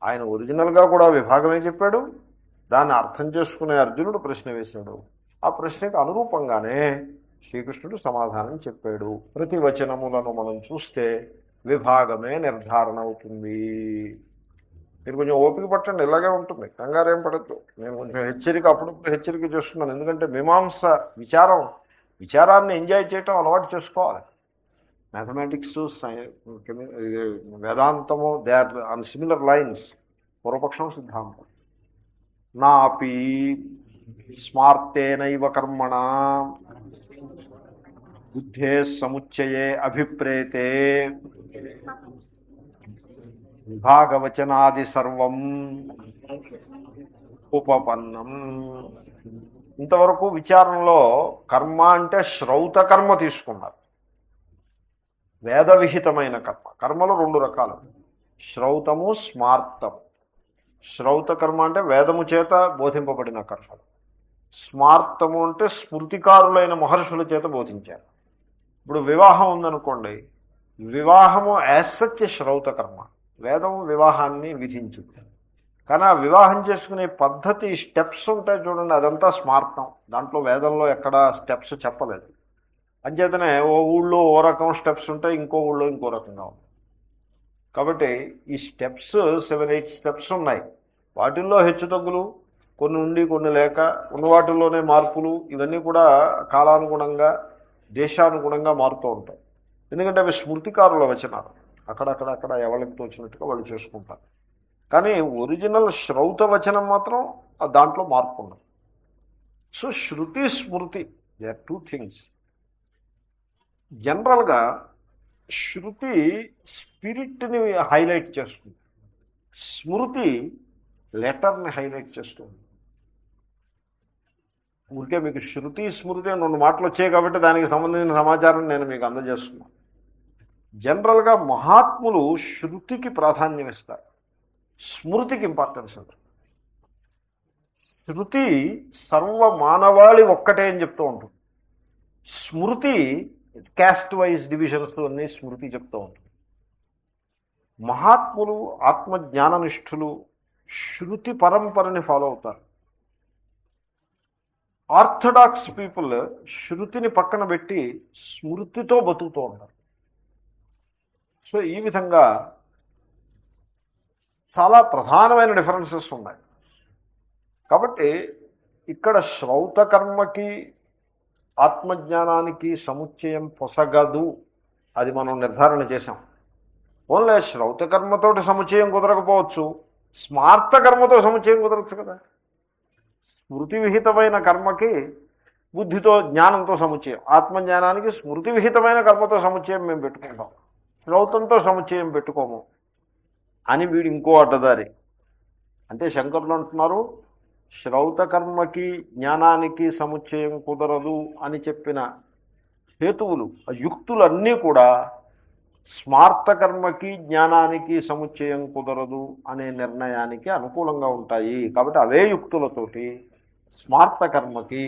ఆయన ఒరిజినల్గా కూడా విభాగమే చెప్పాడు. దాన్ని అర్థం చేసుకునే అర్జునుడు ప్రశ్న వేశాడు. ఆ ప్రశ్నకు అనురూపంగానే శ్రీకృష్ణుడు సమాధానం చెప్పాడు. ప్రతి వచనములను మనం చూస్తే విభాగమే నిర్ధారణ అవుతుంది. మీరు కొంచెం ఓపిక పట్టండి, ఇలాగే ఉంటుంది, కంగారేం పడద్దు. నేను కొంచెం హెచ్చరిక అప్పుడప్పుడు హెచ్చరిక చేస్తున్నాను. ఎందుకంటే మీమాంస విచారాన్ని ఎంజాయ్ చేయటం అలవాటు చేసుకోవాలి. మ్యాథమెటిక్స్, వేదాంతము, they are on similar lines. పూర్వపక్షం సిద్ధాంతం. నాపి స్మార్తేనైవ కర్మణ బుద్ధే సముచ్చయే అభిప్రేతే విభాగవచనాది సర్వం ఉపపన్నం. ఇంతవరకు విచారణలో కర్మ అంటే శ్రౌత కర్మ తీసుకున్నారు. వేదవిహితమైన కర్మ. కర్మలు రెండు రకాలు, శ్రౌతము, స్మార్తము. శ్రౌత కర్మ అంటే వేదము చేత బోధింపబడిన కర్మలు. స్మార్తము అంటే స్మృతికారులైన మహర్షుల చేత బోధించారు. ఇప్పుడు వివాహం ఉందనుకోండి, వివాహము యాజ్ సచ్ శ్రౌత కర్మ. వేదము వివాహాన్ని విధించింది, కానీ ఆ వివాహం చేసుకునే పద్ధతి, స్టెప్స్ ఉంటాయి చూడండి, అదంతా స్మార్తం. దాంట్లో వేదంలో ఎక్కడ స్టెప్స్ చెప్పలేదు. అంచేతనే ఓ ఊళ్ళో ఓ రకం స్టెప్స్ ఉంటాయి, ఇంకో ఊళ్ళో ఇంకో రకంగా ఉంటాయి. కాబట్టి ఈ స్టెప్స్ 7-8 స్టెప్స్ ఉన్నాయి. వాటిల్లో హెచ్చుతగ్గులు కొన్ని ఉండి కొన్ని లేక, ఉన్న వాటిల్లోనే మార్పులు, ఇవన్నీ కూడా కాలానుగుణంగా దేశానుగుణంగా మారుతూ ఉంటాయి. ఎందుకంటే అవి స్మృతికారుల వచనాలు. అక్కడక్కడ ఎవరికి తోచినట్టుగా వాళ్ళు చేసుకుంటారు. కానీ ఒరిజినల్ శ్రౌత వచనం మాత్రం దాంట్లో మార్పు ఉండదు. So Shruti, Smriti, they are two things. జనరల్గా శృతి స్పిరిట్ని హైలైట్ చేస్తుంది, స్మృతి లెటర్ని హైలైట్ చేస్తుంది. ఊరికే మీకు శృతి, స్మృతి అని 2 మాటలు వచ్చాయి కాబట్టి దానికి సంబంధించిన సమాచారం నేను మీకు అందజేస్తున్నాను. జనరల్గా మహాత్ములు శృతికి ప్రాధాన్యం ఇస్తారు, స్మృతికి ఇంపార్టెన్స్ ఉంటుంది. శృతి సర్వ మానవాళి ఒక్కటే అని చెప్తూ ఉంటుంది. స్మృతి క్యాస్ట్ వైజ్ డివిజన్స్ అన్నీ స్మృతి చెప్తూ ఉంటుంది. మహాత్ములు, ఆత్మజ్ఞాననిష్ఠులు శృతి పరంపరని ఫాలో అవుతారు. ఆర్థడాక్స్ పీపుల్ శృతిని పక్కన పెట్టి స్మృతితో బతుకుతూ ఉంటారు. సో ఈ విధంగా చాలా ప్రధానమైన డిఫరెన్సెస్ ఉన్నాయి. కాబట్టి ఇక్కడ శ్రౌత కర్మకి ఆత్మజ్ఞానానికి సముచ్చయం పొసగదు, అది మనం నిర్ధారణ చేశాం. ఓన్లీ శ్రౌత కర్మతోటి సముచ్చయం కుదరకపోవచ్చు, స్మార్త కర్మతో సముచ్చయం కుదరచ్చు కదా. స్మృతి విహితమైన కర్మకి బుద్ధితో, జ్ఞానంతో సముచ్చయం. ఆత్మజ్ఞానానికి స్మృతి విహితమైన కర్మతో సముచ్చయం మేము పెట్టుకుంటాం, శ్రౌతంతో సముచ్చయం పెట్టుకోము అని వీడు ఇంకో అడ్డదారి. అంటే శంకరులు అంటున్నారు, శ్రౌత కర్మకి జ్ఞానానికి సముచ్చయం కుదరదు అని చెప్పిన హేతువులు, యుక్తులన్నీ కూడా స్మార్త కర్మకి జ్ఞానానికి సముచ్చయం కుదరదు అనే నిర్ణయానికి అనుకూలంగా ఉంటాయి. కాబట్టి అవే యుక్తులతోటి స్మార్త కర్మకి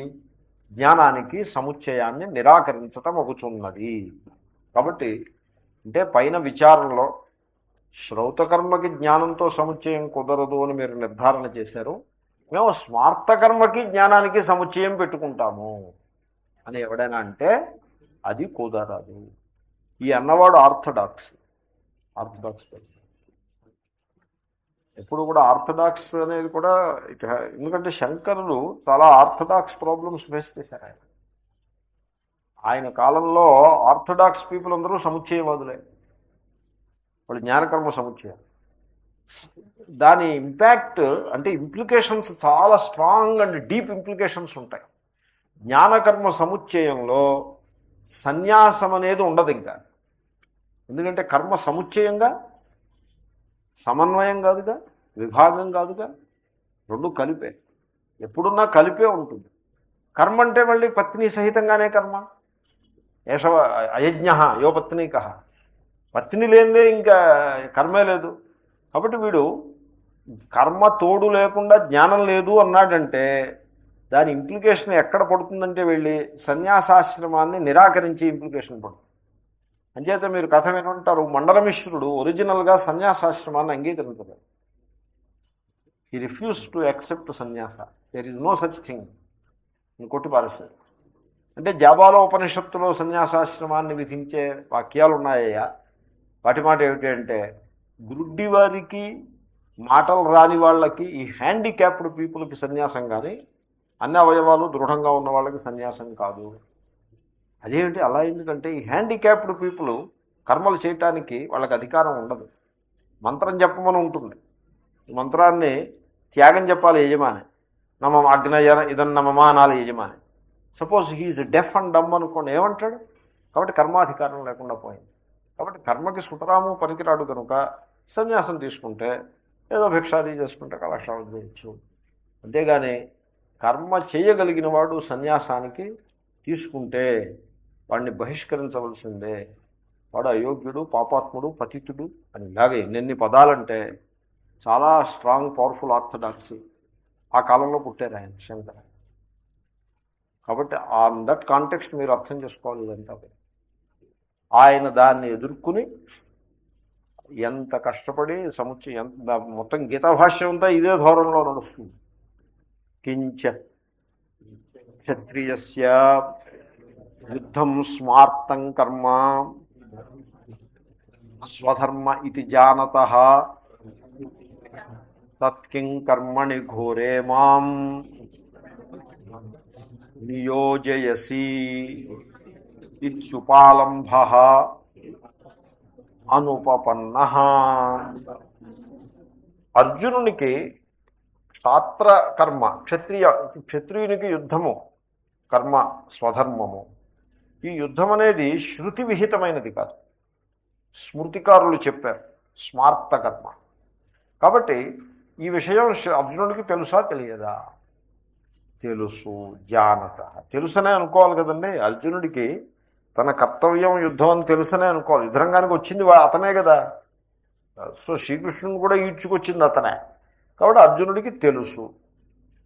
జ్ఞానానికి సముచ్చయాన్ని నిరాకరించటం అవుతున్నది. కాబట్టి అంటే పైన విచారణలో శ్రౌత కర్మకి జ్ఞానంతో సముచ్చయం కుదరదు అని మీరు నిర్ధారణ చేశారు, మేము స్మార్త కర్మకి జ్ఞానానికి సముచ్చయం పెట్టుకుంటాము అని ఎవడైనా అంటే అది కుదరదు. ఈ అన్నవాడు ఆర్థడాక్స్. ఎప్పుడు కూడా ఆర్థడాక్స్ అనేది కూడా ఎందుకంటే శంకరులు చాలా ఆర్థడాక్స్ ప్రాబ్లమ్స్ ఫేస్ చేశారు. ఆయన కాలంలో ఆర్థడాక్స్ పీపుల్ అందరూ సముచ్చయవాదులే, వాళ్ళు జ్ఞానకర్మ సముచ్చయం. దాని ఇంపాక్ట్ అంటే ఇంప్లికేషన్స్ చాలా స్ట్రాంగ్ అండ్ డీప్ ఇంప్లికేషన్స్ ఉంటాయి. జ్ఞానకర్మ సముచ్చయంలో సన్యాసం అనేది ఉండదు ఇంకా. ఎందుకంటే కర్మ సముచ్చయంగా, సమన్వయం కాదుగా, విభాగం కాదుగా, రెండు కలిపే, ఎప్పుడున్నా కలిపే ఉంటుంది. కర్మ అంటే మళ్ళీ పత్ని సహితంగానే కర్మ. ఏషవ అయజ్ఞ యో పత్నీక, పత్ని లేనిదే ఇంకా కర్మే లేదు. కాబట్టి వీడు కర్మ తోడు లేకుండా జ్ఞానం లేదు అన్నాడంటే దాని ఇంప్లికేషన్ ఎక్కడ పడుతుందంటే వెళ్ళి సన్యాసాశ్రమాన్ని నిరాకరించి ఇంప్లికేషన్ పడుతుంది. అంచేత మీరు కథ వినుంటారు, మండలమిశ్రుడు ఒరిజినల్గా సన్యాసాశ్రమాన్ని అంగీకరించలేదు. He refuse to accept sanyasa. There is no such thing. ఇంకోటి పారేశారు. అంటే జాబాలో ఉపనిషత్తులో సన్యాసాశ్రమాన్ని విధించే వాక్యాలు ఉన్నాయ్యా, వాటి మాట ఏమిటి అంటే, గుడ్డి వారికి, మాటలు రాని వాళ్ళకి, ఈ హ్యాండిక్యాప్డ్ పీపుల్కి సన్యాసం కానీ అన్ని అవయవాలు దృఢంగా ఉన్న వాళ్ళకి సన్యాసం కాదు. అదేమిటి అలా? ఎందుకంటే ఈ హ్యాండిక్యాప్డ్ పీపుల్ కర్మలు చేయటానికి వాళ్ళకి అధికారం ఉండదు. మంత్రం చెప్పమని ఉంటుంది, మంత్రాన్ని త్యాగం చెప్పాలి యజమాని. నమ అగ్నయ ఇదన్న మమ అనాలి యజమాని. Suppose he's deaf and dumb అనుకోండి, ఏమంటాడు? కాబట్టి కర్మాధికారం లేకుండా పోయింది. కాబట్టి కర్మకి సుతరాము పనికిరాడు కనుక సన్యాసం తీసుకుంటే ఏదో భిక్షాది చేసుకుంటే కళాశాల చేయొచ్చు. అంతేగాని కర్మ చేయగలిగిన వాడు సన్యాసానికి తీసుకుంటే వాడిని బహిష్కరించవలసిందే. వాడు అయోగ్యుడు, పాపాత్ముడు, పతితుడు అని ఇలాగే ఎన్నెన్ని పదాలంటే చాలా స్ట్రాంగ్ పవర్ఫుల్ ఆర్థడాక్సీ. ఆ కాలంలో పుట్టారు ఆయన శంకర. కాబట్టి ఆన్ దట్ కాంటెక్స్ట్ మీరు అర్థం చేసుకోవాలి ఇదంతా. ఆయన దాన్ని ఎదుర్కొని ఎంత కష్టపడి ఎంత మొత్తం గీతా భాష్యం అంతా ఇదే ధోరణిలో నడుస్తుంది. కించ క్షత్రియస్య యుద్ధం స్మార్తం కర్మ స్వధర్మ ఇది జానతః తత్కిం కర్మణి ఘోరే మాం నియోజయసి ఇత్యుపాలంభః అనుపపన్నః. అర్జునునికి క్షాత్ర కర్మ, క్షత్రియునికి యుద్ధము కర్మ స్వధర్మము. ఈ యుద్ధం అనేది శృతి విహితమైనది కాదు, స్మృతికారులు చెప్పారు, స్మార్త కర్మ. కాబట్టి ఈ విషయం అర్జునుడికి తెలుసా తెలియదా? తెలుసు. జానత, తెలుసనే అనుకోవాలి కదండి. అర్జునుడికి తన కర్తవ్యం యుద్ధం అని తెలుసనే అనుకోవాలి. యుద్ధరంగానికి వచ్చింది అతనే కదా. సో శ్రీకృష్ణుని కూడా ఈడ్చుకొచ్చింది అతనే. కాబట్టి అర్జునుడికి తెలుసు.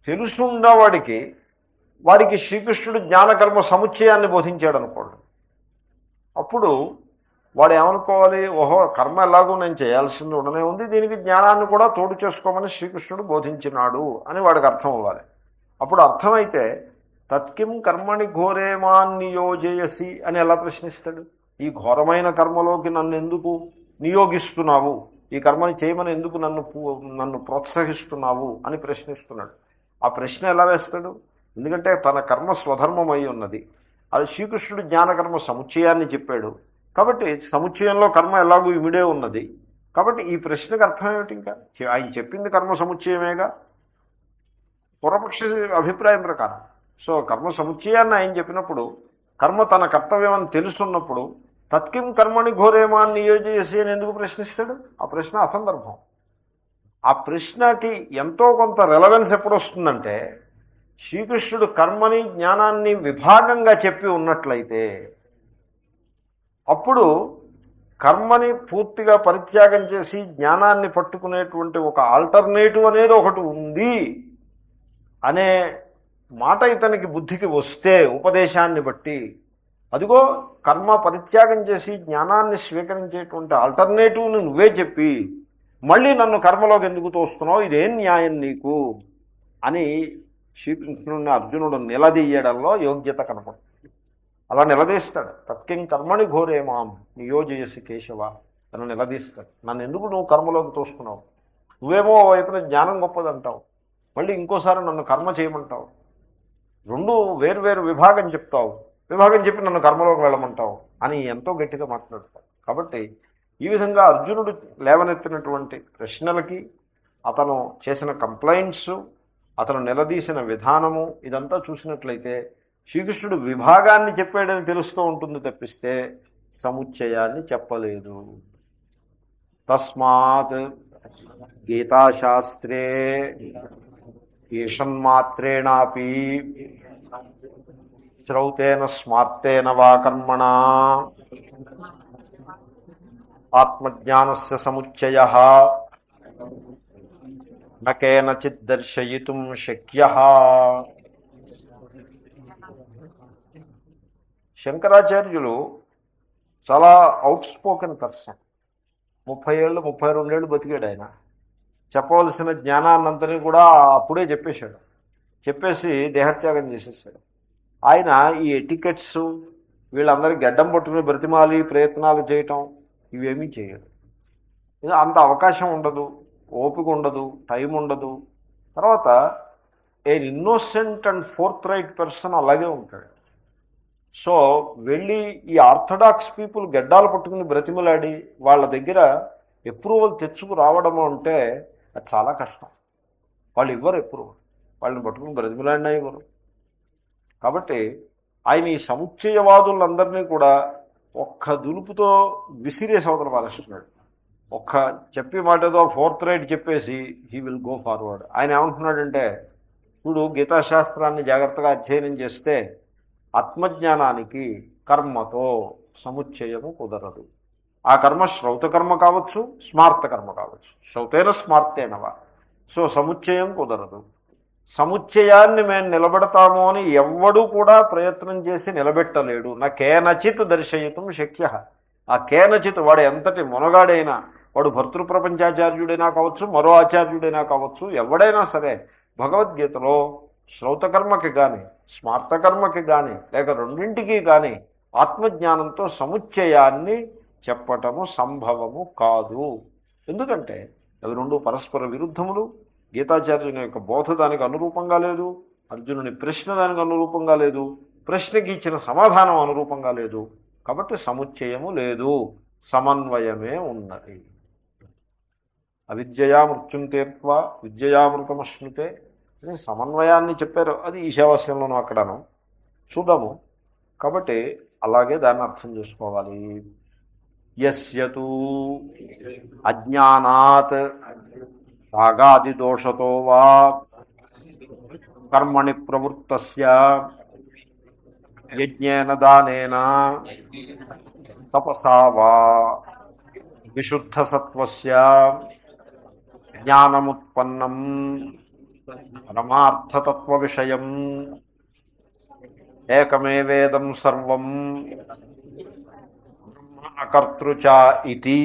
తెలుసు ఉన్నవాడికి వాడికి శ్రీకృష్ణుడు జ్ఞానకర్మ సముచ్చయాన్ని బోధించాడు అనుకోండి. అప్పుడు వాడు ఏమనుకోవాలి? ఓహో, కర్మ ఎలాగో నేను చేయాల్సింది ఉండనే ఉంది, దీనికి జ్ఞానాన్ని కూడా తోడు చేసుకోమని శ్రీకృష్ణుడు బోధించినాడు అని వాడికి అర్థం అవ్వాలి. అప్పుడు అర్థమైతే తత్కిం కర్మణి ఘోరేమాన్నియోజయసి అని ఎలా ప్రశ్నిస్తాడు? ఈ ఘోరమైన కర్మలోకి నన్ను ఎందుకు నియోగిస్తున్నావు, ఈ కర్మని చేయమని ఎందుకు నన్ను ప్రోత్సహిస్తున్నావు అని ప్రశ్నిస్తున్నాడు. ఆ ప్రశ్న ఎలా వేస్తాడు? ఎందుకంటే తన కర్మ స్వధర్మం అయి ఉన్నది. అది శ్రీకృష్ణుడు జ్ఞానకర్మ సముచ్చయాన్ని చెప్పాడు కాబట్టి సముచ్చయంలో కర్మ ఎలాగూ ఇమిడే ఉన్నది. కాబట్టి ఈ ప్రశ్నకు అర్థం ఏమిటి? ఇంకా ఆయన చెప్పింది కర్మ సముచ్చయమేగా పూర్వపక్ష అభిప్రాయం ప్రకారం. సో కర్మ సముచ్చయాన్ని ఆయన చెప్పినప్పుడు, కర్మ తన కర్తవ్యం అని తెలుసున్నప్పుడు తత్కిం కర్మని ఘోరేమాన్ని నియోజయసి అని ఎందుకు ప్రశ్నిస్తాడు? ఆ ప్రశ్న అసందర్భం. ఆ ప్రశ్నకి ఎంతో కొంత రెలవెన్స్ ఎప్పుడు వస్తుందంటే, శ్రీకృష్ణుడు కర్మని జ్ఞానాన్ని విభాగంగా చెప్పి ఉన్నట్లయితే అప్పుడు కర్మని పూర్తిగా పరిత్యాగం చేసి జ్ఞానాన్ని పట్టుకునేటువంటి ఒక ఆల్టర్నేటివ్ అనేది ఒకటి ఉంది అనే మాట ఇతనికి బుద్ధికి వస్తే ఉపదేశాన్ని బట్టి, అదిగో కర్మ పరిత్యాగం చేసి జ్ఞానాన్ని స్వీకరించేటువంటి ఆల్టర్నేటివ్ని నువ్వే చెప్పి మళ్ళీ నన్ను కర్మలోకి ఎందుకు తోస్తున్నావు, ఇదేం న్యాయం నీకు అని శ్రీకృష్ణుడిని అర్జునుడు నిలదీయడంలో యోగ్యత కనపడుతుంది. అలా నిలదీస్తాడు. తత్కిం కర్మణి ఘోరేమాం నియోజయసి కేశవ అని నిలదీస్తాడు. నన్ను ఎందుకు నువ్వు కర్మలోకి తోస్తున్నావు? నువ్వేమో వైపున జ్ఞానం గొప్పదంటావు, మళ్ళీ ఇంకోసారి నన్ను కర్మ చేయమంటావు. రెండు వేర్వేరు విభాగం చెప్తావు, విభాగం చెప్పి నన్ను కర్మలోకి వెళ్ళమంటావు అని ఎంతో గట్టిగా మాట్లాడతాడు. కాబట్టి ఈ విధంగా అర్జునుడు లేవనెత్తినటువంటి ప్రశ్నలకి, అతను చేసిన కంప్లైంట్స్, అతను నిలదీసిన విధానము, ఇదంతా చూసినట్లయితే శ్రీకృష్ణుడు విభాగాన్ని చెప్పాడని తెలుస్తూ ఉంటుంది తప్పిస్తే సముచ్చయాన్ని చెప్పలేదు. తస్మాత్ గీతాశాస్త్రే ఈషన్మాత్రేణాపి శ్రౌతేన స్మార్తేన వా కర్మణా ఆత్మజ్ఞానస్య సముచ్చయః న కేనచిద్ దర్శయితుం శక్యః. శంకరాచార్యులు చాలా అవుట్ స్పోకెన్ పర్సన్. 32 ఏళ్ళు బతికాడు ఆయన. చెప్పవలసిన జ్ఞానాన్నంతని కూడా అప్పుడే చెప్పేశాడు. చెప్పేసి దేహత్యాగం చేసేసాడు. ఆయన ఈ ఎటికెట్స్ వీళ్ళందరికీ గడ్డం పట్టుకుని బ్రతిమాలి ప్రయత్నాలు చేయటం ఇవేమీ చేయడు. అంత అవకాశం ఉండదు, ఓపిక ఉండదు, టైం ఉండదు. తర్వాత a innocent and forthright person అలాగే ఉంటాడు. సో వెళ్ళి ఈ ఆర్థడాక్స్ పీపుల్ గడ్డాలు పట్టుకుని బ్రతిమలాడి వాళ్ళ దగ్గర అప్రూవల్ తెచ్చుకు రావడము అంటే అది చాలా కష్టం. వాళ్ళు ఇవ్వరు అప్రూవల్, వాళ్ళని పట్టుకుని బ్రతిమలాడినా ఇవ్వరు. కాబట్టి ఆయన ఈ సముచ్చయవాదులందరినీ కూడా ఒక్క దులుపుతో విసిరేసి అవతల పారేస్తున్నాడు. ఒక్క చెప్పి మాట ఏదో ఫోర్త్ రైట్ చెప్పేసి హీ విల్ గో ఫార్వర్డ్. ఆయన ఏమంటున్నాడంటే, చూడు, గీతాశాస్త్రాన్ని జాగ్రత్తగా అధ్యయనం చేస్తే ఆత్మజ్ఞానానికి కర్మతో సముచ్చయము కుదరదు. ఆ కర్మ శ్రౌతకర్మ కావచ్చు, స్మార్త కర్మ కావచ్చు. శ్రౌతేన స్మార్తేనవా. సో సముచ్చయం కుదరదు. సముచ్చయాన్ని మేము నిలబెడతాము అని ఎవ్వడూ కూడా ప్రయత్నం చేసి నిలబెట్టలేడు. నా కేనచిత్ దర్శయితం శక్య. ఆ కేనచిత్ వాడు ఎంతటి మునగాడైనా, వాడు భర్తృప్రపంచాచార్యుడైనా కావచ్చు, మరో ఆచార్యుడైనా కావచ్చు, ఎవడైనా సరే భగవద్గీతలో శ్రౌతకర్మకి కానీ స్మార్తకర్మకి కానీ లేక రెండింటికి కానీ ఆత్మజ్ఞానంతో సముచ్చయాన్ని చెప్పటము సంభవము కాదు. ఎందుకంటే అవి రెండు పరస్పర విరుద్ధములు. గీతాచార్యుని యొక్క బోధ దానికి అనురూపంగా లేదు, అర్జునుని ప్రశ్న దానికి అనురూపంగా లేదు, ప్రశ్నకి ఇచ్చిన సమాధానం అనురూపంగా లేదు. కాబట్టి సముచ్చయము లేదు, సమన్వయమే ఉన్నది. అవిద్యయా మృత్యుం తీర్త్వా విద్యయామృతమశ్నుతే అని సమన్వయాన్ని చెప్పారు. అది ఈశావాస్యంలోనూ అక్కడను చూద్దాము. కాబట్టి అలాగే దాన్ని అర్థం చేసుకోవాలి. యస్యతు అజ్ఞానాత్ రాగాది దోషతో వా కర్మణి ప్రవృత్తస్య యజ్ఞేన దానేన తపసా వా విశుద్ధ సత్వస్య జ్ఞానముత్పన్నం పరమార్థతత్వ విషయం ఏకమేవేదం సర్వం బ్రహ్మకర్తృచ ఇతి.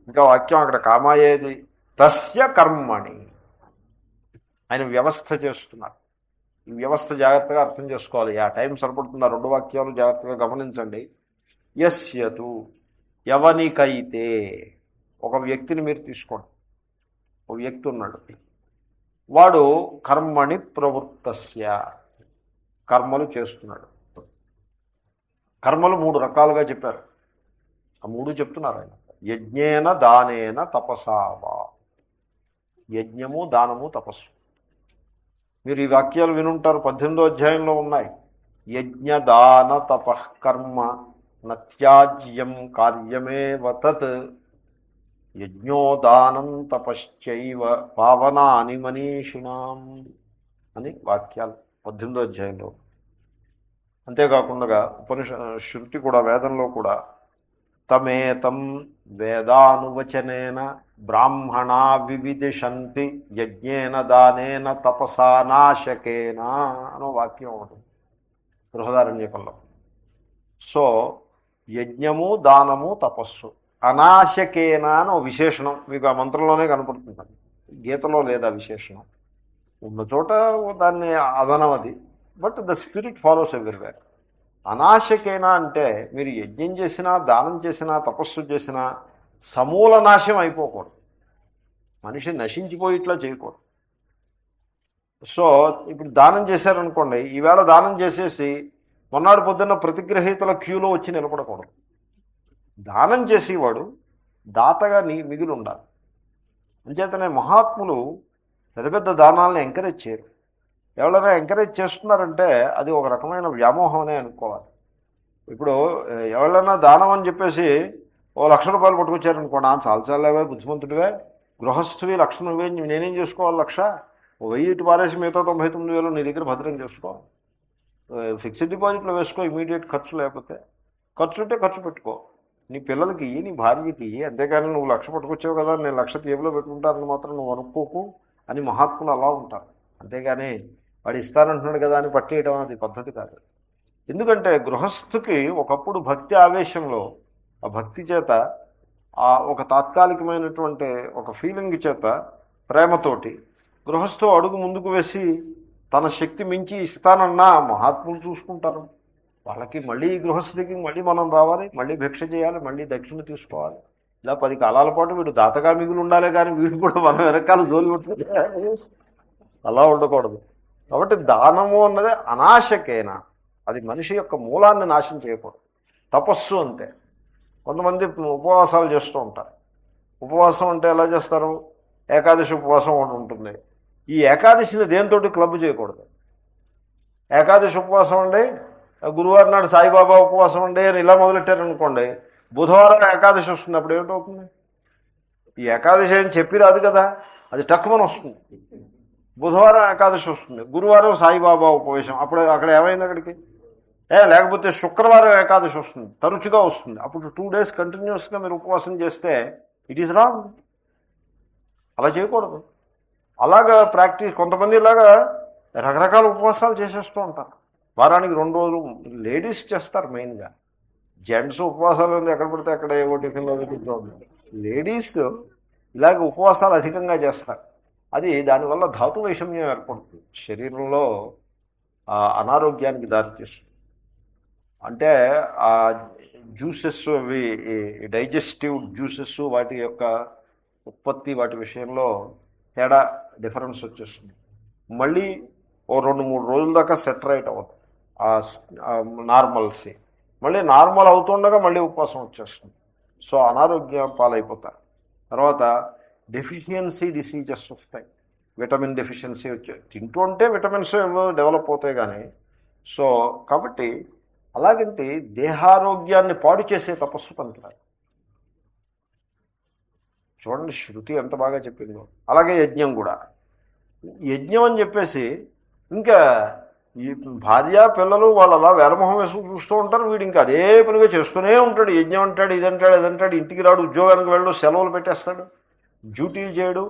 ఇంకా వాక్యం అక్కడ కామాయేది. తస్య కర్మణి. ఆయన వ్యవస్థ చేస్తున్నారు. ఈ వ్యవస్థ జాగ్రత్తగా అర్థం చేసుకోవాలి. ఆ టైం సరిపడుతుంది. ఆ రెండు వాక్యాలు జాగ్రత్తగా గమనించండి. యస్యతు, ఎవనికైతే, ఒక వ్యక్తిని మీరు తీసుకోండి. ఒక వ్యక్తి ఉన్నాడు, వాడు కర్మణి ప్రవృత్తస్య, కర్మలు చేస్తున్నాడు. కర్మలు మూడు రకాలుగా చెప్పారు. ఆ మూడు చెప్తున్నారు ఆయన. యజ్ఞేన దానేన తపసావా. యజ్ఞము, దానము, తపస్సు. మీరు ఈ వాక్యాలు వినుంటారు. 18వ అధ్యాయంలో ఉన్నాయి. యజ్ఞ దాన తపః కర్మ నత్యాజ్యం కార్యమేవ తత్ యజ్ఞోదానం తపశ్చైవ పావనాని మనీషిణాం అని వాక్యాలు 18వ అధ్యాయంలో. అంతేకాకుండా శృతి కూడా, వేదంలో కూడా తమేతం వేదానువచనేన బ్రాహ్మణా వివిదిషంతి యజ్ఞేన దానేన తపసా నాశకేన అనో వాక్యం ఉంటుంది బృహదారణ్యకంలో. సో యజ్ఞము, దానము, తపస్సు అనాశకేన అని ఒక విశేషణం మీకు ఆ మంత్రంలోనే కనపడుతుంది. గీతలో లేదా విశేషణం ఉన్న చోట దాన్ని అదనం అది. But the spirit follows everywhere. అనాశకేనా అంటే మీరు యజ్ఞం చేసినా, దానం చేసినా, తపస్సు చేసినా సమూల నాశం అయిపోకూడదు. మనిషి నశించిపోయి ఇట్లా చేయకూడదు. సో ఇప్పుడు దానం చేశారనుకోండి, ఈవేళ దానం చేసేసి మొన్నాడు పొద్దున్న ప్రతిగ్రహీతల క్యూలో వచ్చి నిలబడకూడదు. దానం చేసేవాడు దాతగా మిగిలి ఉండాలి. అంచేతనే మహాత్ములు పెద్ద పెద్ద దానాలను ఎంకరేజ్ చేయరు. ఎవరైనా ఎంకరేజ్ చేస్తున్నారంటే అది ఒక రకమైన వ్యామోహం అనే అనుకోవాలి. ఇప్పుడు ఎవరైనా దానం అని చెప్పేసి ₹1,00,000 పట్టుకొచ్చారనుకోండి, చాలావే బుద్ధిమంతుడివే, గృహస్థువి 1,00,000 నువ్వే, నేనేం చేసుకోవాలి, 1,00,000 1000 ఇటు పారేసి మిగతా 99,000 నీ దగ్గర భద్రం చేసుకో. ఫిక్స్డ్ డిపాజిట్లో వేసుకో, ఇమీడియట్ ఖర్చు లేకపోతే. ఖర్చు ఉంటే ఖర్చు పెట్టుకో, నీ పిల్లలకి ఇయ్యి, నీ భార్యకి ఇయ్యి. అంతేగాని నువ్వు 1,00,000 పట్టుకొచ్చావు కదా, నేను 1,00,000 టేబుల్లో పెట్టుకుంటానని మాత్రం నువ్వు అనుకోకు అని మహాత్ములు అలా ఉంటారు. అంతేగాని వాడు ఇస్తానంటున్నాడు కదా అని పట్టేయడం అది పద్ధతి కాదు. ఎందుకంటే గృహస్థుకి ఒకప్పుడు భక్తి ఆవేశంలో, ఆ భక్తి చేత ఒక తాత్కాలికమైనటువంటి ఒక ఫీలింగ్ చేత ప్రేమతోటి గృహస్థు అడుగు ముందుకు వేసి తన శక్తి మించి ఇస్తానన్నా మహాత్ములు చూసుకుంటారు. వాళ్ళకి మళ్ళీ గృహస్థితికి మళ్ళీ మనం రావాలి, మళ్ళీ భిక్ష చేయాలి, మళ్ళీ దక్షిణ తీసుకోవాలి. ఇలా 10 కాలాల పాటు వీడు దాతగా మిగులు ఉండాలి, కానీ వీడు కూడా మన వెనకాల జోలి ఉంటుంది. అలా ఉండకూడదు. కాబట్టి దానము అన్నది అనాశకేనా, అది మనిషి యొక్క మూలాన్ని నాశనం చేయకూడదు. తపస్సు అంటే కొంతమంది ఉపవాసాలు చేస్తూ ఉంటారు. ఉపవాసం అంటే ఎలా చేస్తారు? ఏకాదశి ఉపవాసం ఒకటి ఉంటుంది. ఈ ఏకాదశిని దేనితోటి క్లబ్ చేయకూడదు. ఏకాదశి ఉపవాసం అండి, గురువారం నాడు సాయిబాబా ఉపవాసం అండి అని ఇలా మొదలెట్టారనుకోండి, బుధవారం ఏకాదశి వస్తుంది. అప్పుడు ఏమిటవుతుంది? ఈ ఏకాదశి అని చెప్పి రాదు కదా, అది టక్కుమని వస్తుంది. బుధవారం ఏకాదశి వస్తుంది, గురువారం సాయిబాబా ఉపవేశం. అప్పుడు అక్కడ ఏమైంది అక్కడికి? లేకపోతే శుక్రవారం ఏకాదశి వస్తుంది, తరచుగా వస్తుంది. అప్పుడు 2 days కంటిన్యూస్గా మీరు ఉపవాసం చేస్తే ఇట్ ఈజ్ రాంగ్. అలా చేయకూడదు. అలాగా ప్రాక్టీస్ కొంతమంది ఇలాగా రకరకాల ఉపవాసాలు చేసేస్తూ ఉంటారు. వారానికి 2 రోజులు లేడీస్ చేస్తారు మెయిన్గా. జెంట్స్ ఉపవాసాలు ఎక్కడ పడితే అక్కడ ఏవో టిఫిన్లో తింటూ ఉంటారు. లేడీస్ ఇలాగ ఉపవాసాలు అధికంగా చేస్తారు. అది దానివల్ల ధాతు వైషమ్యం ఏర్పడుతుంది, శరీరంలో అనారోగ్యానికి దారితీస్తుంది. అంటే ఆ జ్యూసెస్, అవి డైజెస్టివ్ జ్యూసెస్, వాటి యొక్క ఉత్పత్తి, వాటి విషయంలో తేడా, డిఫరెన్స్ వచ్చేస్తుంది. మళ్ళీ ఓ 2-3 రోజుల దాకా సెట్ రైట్ అవ్వదు నార్మల్సీ. మళ్ళీ నార్మల్ అవుతుండగా మళ్ళీ ఉపవాసం వచ్చేస్తుంది. సో అనారోగ్యం పాలైపోతారు. తర్వాత డెఫిషియన్సీ డిసీజెస్ వస్తాయి. విటమిన్ డెఫిషియన్సీ వచ్చే తింటూ ఉంటే విటమిన్స్ డెవలప్ అవుతాయి కానీ. సో కాబట్టి అలాగంటే దేహారోగ్యాన్ని పాడు చేసే తపస్సు పనికిరాదు. చూడండి శృతి ఎంత బాగా చెప్పిందో. అలాగే యజ్ఞం కూడా. యజ్ఞం అని చెప్పేసి ఇంకా ఈ భార్య పిల్లలు వాళ్ళు అలా వేలమొహం వేసుకు చూస్తూ ఉంటారు. వీడు ఇంకా అదే పనిగా చేస్తూనే ఉంటాడు. యజ్ఞం అంటాడు, ఇదంటాడు, ఇదంటాడు. ఇంటికి రాడు, ఉద్యోగానికి వెళ్ళు, సెలవులు పెట్టేస్తాడు, డ్యూటీలు చేయడు.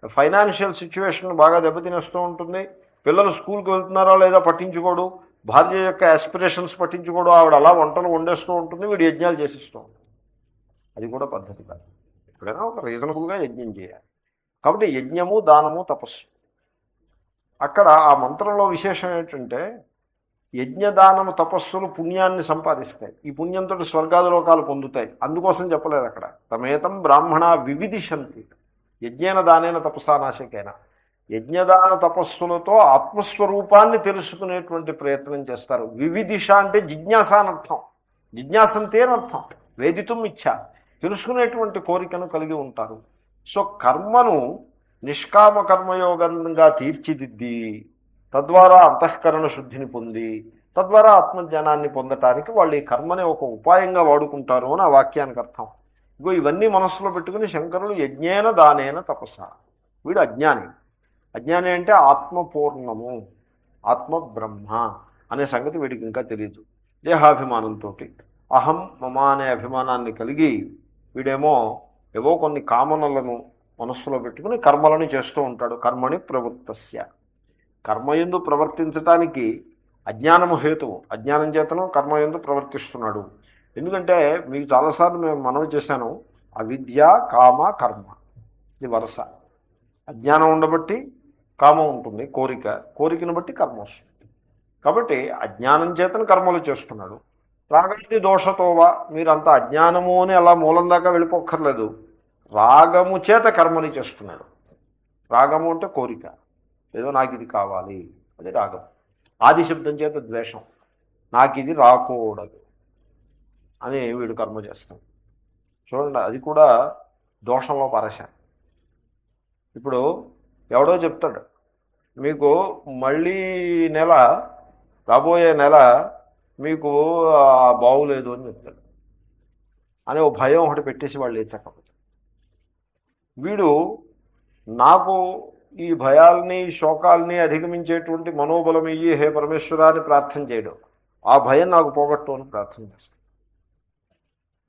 ఫైనాన్షియల్ సిచ్యువేషన్ బాగా దెబ్బతినేస్తూ ఉంటుంది. పిల్లలు స్కూల్కి వెళ్తున్నారా లేదా పట్టించుకోడు. భార్య యొక్క ఆస్పిరేషన్స్ పట్టించుకోడు. ఆవిడ అలా వంటలు వండేస్తూ ఉంటుంది, వీడు యజ్ఞాలు చేసిస్తూ ఉంటుంది. అది కూడా పద్ధతి కాదు. ఎప్పుడైనా ఒక రీజనబుల్గా యజ్ఞం చేయాలి. కాబట్టి యజ్ఞము, దానము, తపస్సు. అక్కడ ఆ మంత్రంలో విశేషం ఏంటంటే యజ్ఞదానము తపస్సులు పుణ్యాన్ని సంపాదిస్తాయి. ఈ పుణ్యంతో స్వర్గాది లోకాలు పొందుతాయి. అందుకోసం చెప్పలేదు అక్కడ. తమేతం బ్రాహ్మణ వివిధిషంతి యజ్ఞేన దానేన తపసానాశకేన. యజ్ఞదాన తపస్సులతో ఆత్మస్వరూపాన్ని తెలుసుకునేటువంటి ప్రయత్నం చేస్తారు. వివిధిష అంటే జిజ్ఞాస అనర్థం. జిజ్ఞాసంతే అనర్థం. వేదితుం ఇచ్చ, తెలుసుకునేటువంటి కోరికను కలిగి ఉంటారు. సో కర్మను నిష్కామ కర్మయోగంగా తీర్చిదిద్ది తద్వారా అంతఃకరణ శుద్ధిని పొంది తద్వారా ఆత్మజ్ఞానాన్ని పొందటానికి వాళ్ళు ఈ కర్మని ఒక ఉపాయంగా వాడుకుంటారు అని ఆ వాక్యానికి అర్థం. ఇగో ఇవన్నీ మనస్సులో పెట్టుకుని శంకరులు యజ్ఞేన దానేన తపస. వీడు అజ్ఞాని. అజ్ఞాని అంటే ఆత్మపూర్ణము, ఆత్మ బ్రహ్మ అనే సంగతి వీడికి ఇంకా తెలియదు. దేహాభిమానంతో అహం మమ అనే అభిమానాన్ని కలిగి వీడేమో ఏవో కొన్ని కామనలను మనస్సులో పెట్టుకుని కర్మలను చేస్తూ ఉంటాడు. కర్మని ప్రవృత్తస్య, కర్మయందు ప్రవర్తించటానికి అజ్ఞానము హేతువు. అజ్ఞానం చేతను కర్మయందు ప్రవర్తిస్తున్నాడు. ఎందుకంటే మీకు చాలాసార్లు మేము మనవి చేశాను, అవిద్య, కామ, కర్మ, ఇది వరుస. అజ్ఞానం ఉండబట్టి కామం ఉంటుంది, కోరిక, కోరికను బట్టి కర్మ వస్తుంది. కాబట్టి అజ్ఞానం చేతను కర్మలు చేస్తున్నాడు. రాగాది దోషతోవా, మీరంతా అజ్ఞానము అని అలా మూలం దాకా వెళ్ళిపోక్కర్లేదు. రాగము చేత కర్మని చేస్తున్నాడు. రాగము అంటే కోరిక, ఏదో నాకు ఇది కావాలి, అది రాగం. ఆది శబ్దం చేత ద్వేషం, నాకు ఇది రాకూడదు అని వీడు కర్మ చేస్తాడు. చూడండి, అది కూడా దోషంలో పరశాను. ఇప్పుడు ఎవడో చెప్తాడు మీకు మళ్ళీ నెల, రాబోయే నెల మీకు బాగులేదు అని చెప్తాడు. అని ఓ భయం ఒకటి పెట్టేసి వాళ్ళు లేచకపోతే, వీడు నాకు ఈ భయాల్ని శోకాల్ని అధిగమించేటువంటి మనోబలం ఇయ్యి హే పరమేశ్వరాన్ని ప్రార్థన చేయడం, ఆ భయం నాకు పోగొట్టు అని ప్రార్థన చేస్తాను.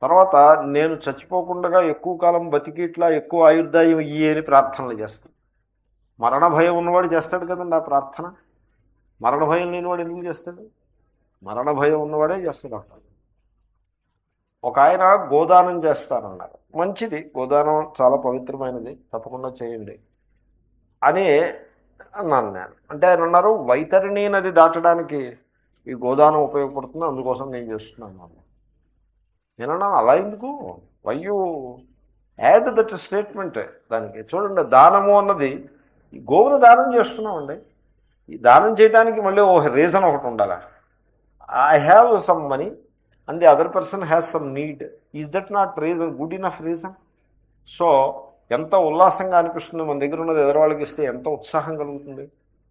తర్వాత నేను చచ్చిపోకుండా ఎక్కువ కాలం బతికి ఇట్లా ఎక్కువ ఆయుర్దాయం ఇయ్యి అని ప్రార్థనలు చేస్తాను. మరణ భయం ఉన్నవాడు చేస్తాడు కదండి ఆ ప్రార్థన. మరణ భయం లేనివాడు ఎందుకు చేస్తాడు? మరణ భయం ఉన్నవాడే చేస్తాడు అర్థం. ఒక ఆయన గోదానం చేస్తానన్నారు. మంచిది, గోదానం చాలా పవిత్రమైనది, తప్పకుండా చేయండి అని అన్నాను నేను. అంటే ఆయన అన్నారు, వైతరిణీ నది దాటడానికి ఈ గోదానం ఉపయోగపడుతుంది, అందుకోసం నేను చేస్తున్నాను అన్నాను. నేనన్నాను, అలా ఎందుకు, వయ్యూ యాడ్ దట్ స్టేట్మెంట్ దానికి. చూడండి, దానము అన్నది గోవును దానం చేస్తున్నామండి. ఈ దానం చేయడానికి మళ్ళీ ఓ రీజన్ ఒకటి ఉండాలి. I have some money and the other person has some need. Is that not reason, good enough reason? So ఎంత ఉల్లాసంగా అనిపిస్తుంది, మన దగ్గర ఉన్నది ఎదురువాళ్ళకి ఇస్తే ఎంత ఉత్సాహం కలుగుతుంది.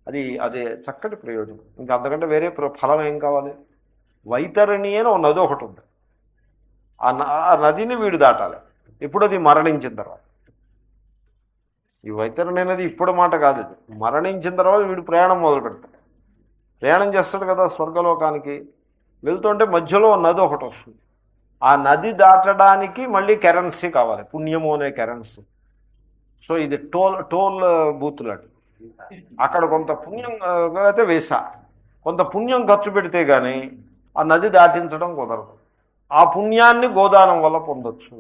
అది అది చక్కటి ప్రయోజనం. ఇంకా అంతకంటే వేరే ఫలం ఏం కావాలి? వైతరిణి అని ఓ నది ఒకటి ఉంది. ఆ నదిని వీడు దాటాలి. ఇప్పుడు అది మరణించిన తర్వాత. ఈ వైతరిణి అనేది ఇప్పుడు మాట కాదు, ఇది మరణించిన తర్వాత వీడు ప్రయాణం మొదలు పెడతాడు. ప్రయాణం చేస్తాడు కదా స్వర్గలోకానికి. వెళ్తుంటే మధ్యలో నది ఒకటి వస్తుంది. ఆ నది దాటడానికి మళ్ళీ కరెన్సీ కావాలి, పుణ్యము అనే కరెన్సీ. సో ఇది టోల్ బూతులు అండి. అక్కడ కొంత పుణ్యం అయితే వేసా, కొంత పుణ్యం ఖర్చు పెడితే కానీ ఆ నది దాటించడం కుదరదు. ఆ పుణ్యాన్ని గోదానం వల్ల పొందొచ్చు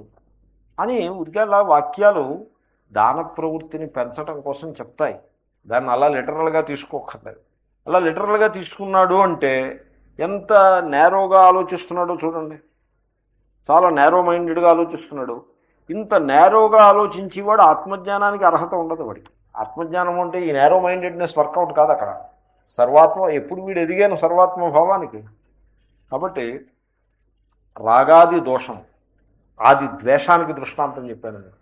అని ఉరికేలా వాక్యాలు దాన ప్రవృత్తిని పెంచడం కోసం చెప్తాయి. దాన్ని అలా లిటరల్గా తీసుకోక్కర్లేదు. అలా లిటరల్గా తీసుకున్నాడు అంటే ఎంత నేరోగా ఆలోచిస్తున్నాడో చూడండి. చాలా నేరో మైండెడ్గా ఆలోచిస్తున్నాడు. ఇంత నేరోగా ఆలోచించేవాడు ఆత్మజ్ఞానానికి అర్హత ఉండదు వాడికి. ఆత్మజ్ఞానం అంటే ఈ నేరో మైండెడ్నెస్ వర్కౌట్ కాదు అక్కడ. సర్వాత్మ ఎప్పుడు వీడు ఎదిగాను సర్వాత్మ భావానికి. కాబట్టి రాగాది దోషం, ఆది ద్వేషానికి దృష్టాంతం చెప్పాను నేను.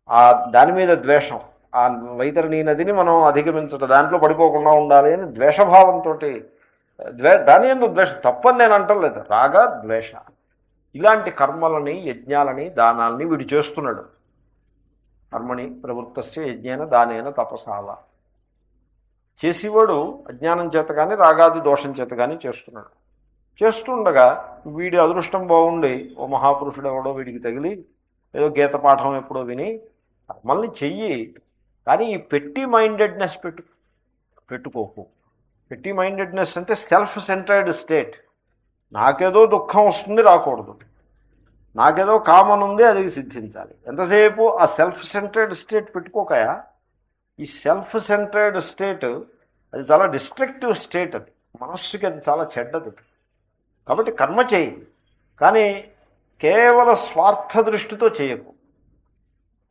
ఆ దాని మీద ద్వేషం, ఆ వైతరిణీ నదిని మనం అధిగమించడం, దాంట్లో పడిపోకుండా ఉండాలి అని ద్వేషభావంతో, దాని ఎందుకు ద్వేషం తప్పని నేను అంటలేదు, రాగ ద్వేష ఇలాంటి కర్మలని, యజ్ఞాలని, దానాలని వీడు చేస్తున్నాడు. కర్మణి ప్రవృత్తస్య యజ్ఞేన దానేన తపసావ. చేసేవాడు అజ్ఞానం చేత కానీ రాగాది దోషం చేత కానీ చేస్తున్నాడు. చేస్తుండగా వీడి అదృష్టం బాగుండి ఓ మహాపురుషుడు ఎవడో వీడికి తగిలి ఏదో గీత పాఠం ఎప్పుడో విని కర్మల్ని చెయ్యి, కానీ ఈ పెట్టి మైండెడ్నెస్ పెట్టుకోకు. పెట్టి మైండెడ్నెస్ అంటే సెల్ఫ్ సెంటర్డ్ స్టేట్. నాకేదో దుఃఖం వస్తుంది, రాకూడదు. నాకేదో కామన్ ఉంది, అది సిద్ధించాలి. ఎంతసేపు ఆ సెల్ఫ్ సెంటర్డ్ స్టేట్ పెట్టుకోకయా. ఈ సెల్ఫ్ సెంటర్డ్ స్టేట్ అది చాలా డిస్ట్రక్టివ్ స్టేట్. అది మనస్సుకి అది చాలా చెడ్డది. కాబట్టి కర్మ చేయి, కానీ కేవల స్వార్థ దృష్టితో చేయకు.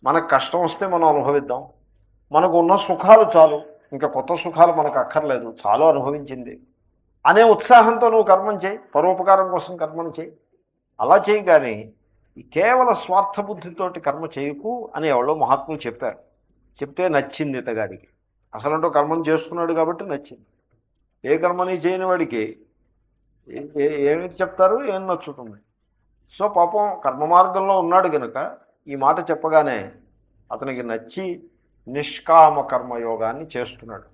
మనకు కష్టం వస్తే మనం అనుభవిద్దాం, మనకు ఉన్న సుఖాలు చాలు, ఇంకా కొత్త సుఖాలు మనకు అక్కర్లేదు, చాలు అనుభవించింది అనే ఉత్సాహంతో నువ్వు కర్మం చేయి, పరోపకారం కోసం కర్మను చేయి. అలా చేయి, కానీ కేవల స్వార్థ బుద్ధితోటి కర్మ చేయకు అని ఎవరో మహాత్ములు చెప్పారు. చెప్తే నచ్చింది ఇతగాడికి. అసలంటూ కర్మం చేస్తున్నాడు కాబట్టి నచ్చింది. ఏ కర్మని చేయని వాడికి ఏమి చెప్తారు, ఏం నచ్చుతుంది. సో పాపం కర్మ మార్గంలో ఉన్నాడు కనుక ఈ మాట చెప్పగానే అతనికి నచ్చి నిష్కామ కర్మయోగాన్ని చేస్తున్నాడు.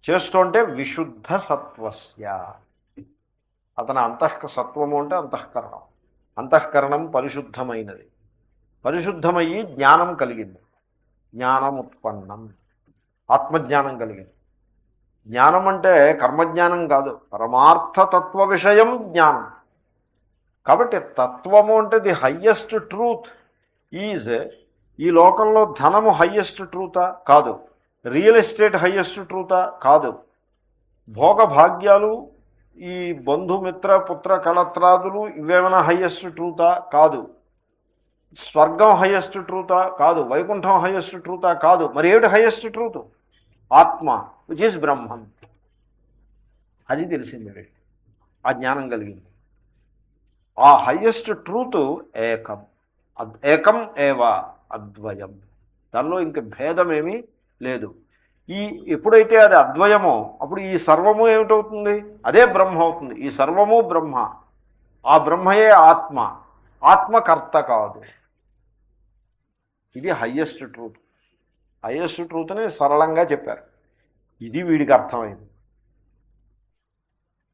చేస్తుంటే విశుద్ధ సత్వస్య, అతని సత్వము అంటే అంతఃకరణం. అంతఃకరణం పరిశుద్ధమైనది. పరిశుద్ధమయ్యి జ్ఞానం కలిగింది. జ్ఞానం ఉత్పన్నం, ఆత్మజ్ఞానం కలిగింది. జ్ఞానం అంటే కర్మజ్ఞానం కాదు, పరమార్థతత్వ విషయం జ్ఞానం. కాబట్టి తత్వము అంటే ది హయ్యెస్ట్ ట్రూత్ ఈజ్, ఈ లోకంలో ధనము హయ్యెస్ట్ ట్రూతా కాదు, రియల్ ఎస్టేట్ హయ్యెస్ట్ ట్రూతా కాదు, భోగభాగ్యాలు ఈ బంధుమిత్ర పుత్ర కళత్రాదులు ఇవేమైనా హయ్యెస్ట్ ట్రూతా కాదు, స్వర్గం హయ్యెస్ట్ ట్రూతా కాదు, వైకుంఠం హయ్యెస్ట్ ట్రూతా కాదు. మరి ఏమిటి హయ్యెస్ట్ ట్రూత్? ఆత్మ, విచ్ ఈజ్ బ్రహ్మం. అది తెలిసింది, ఆ జ్ఞానం కలిగింది. ఆ హయ్యెస్ట్ ట్రూత్ ఏకం, ఏకం ఏవ అద్వయం. దానిలో ఇంక భేదమేమీ లేదు. ఈ ఎప్పుడైతే అది అద్వయమో అప్పుడు ఈ సర్వము ఏమిటవుతుంది? అదే బ్రహ్మ అవుతుంది. ఈ సర్వము బ్రహ్మ, ఆ బ్రహ్మయే ఆత్మ, ఆత్మకర్త కాదు. ఇది హయ్యెస్ట్ ట్రూత్. హయ్యెస్ట్ ట్రూత్ని సరళంగా చెప్పారు. ఇది వీడికి అర్థమైంది.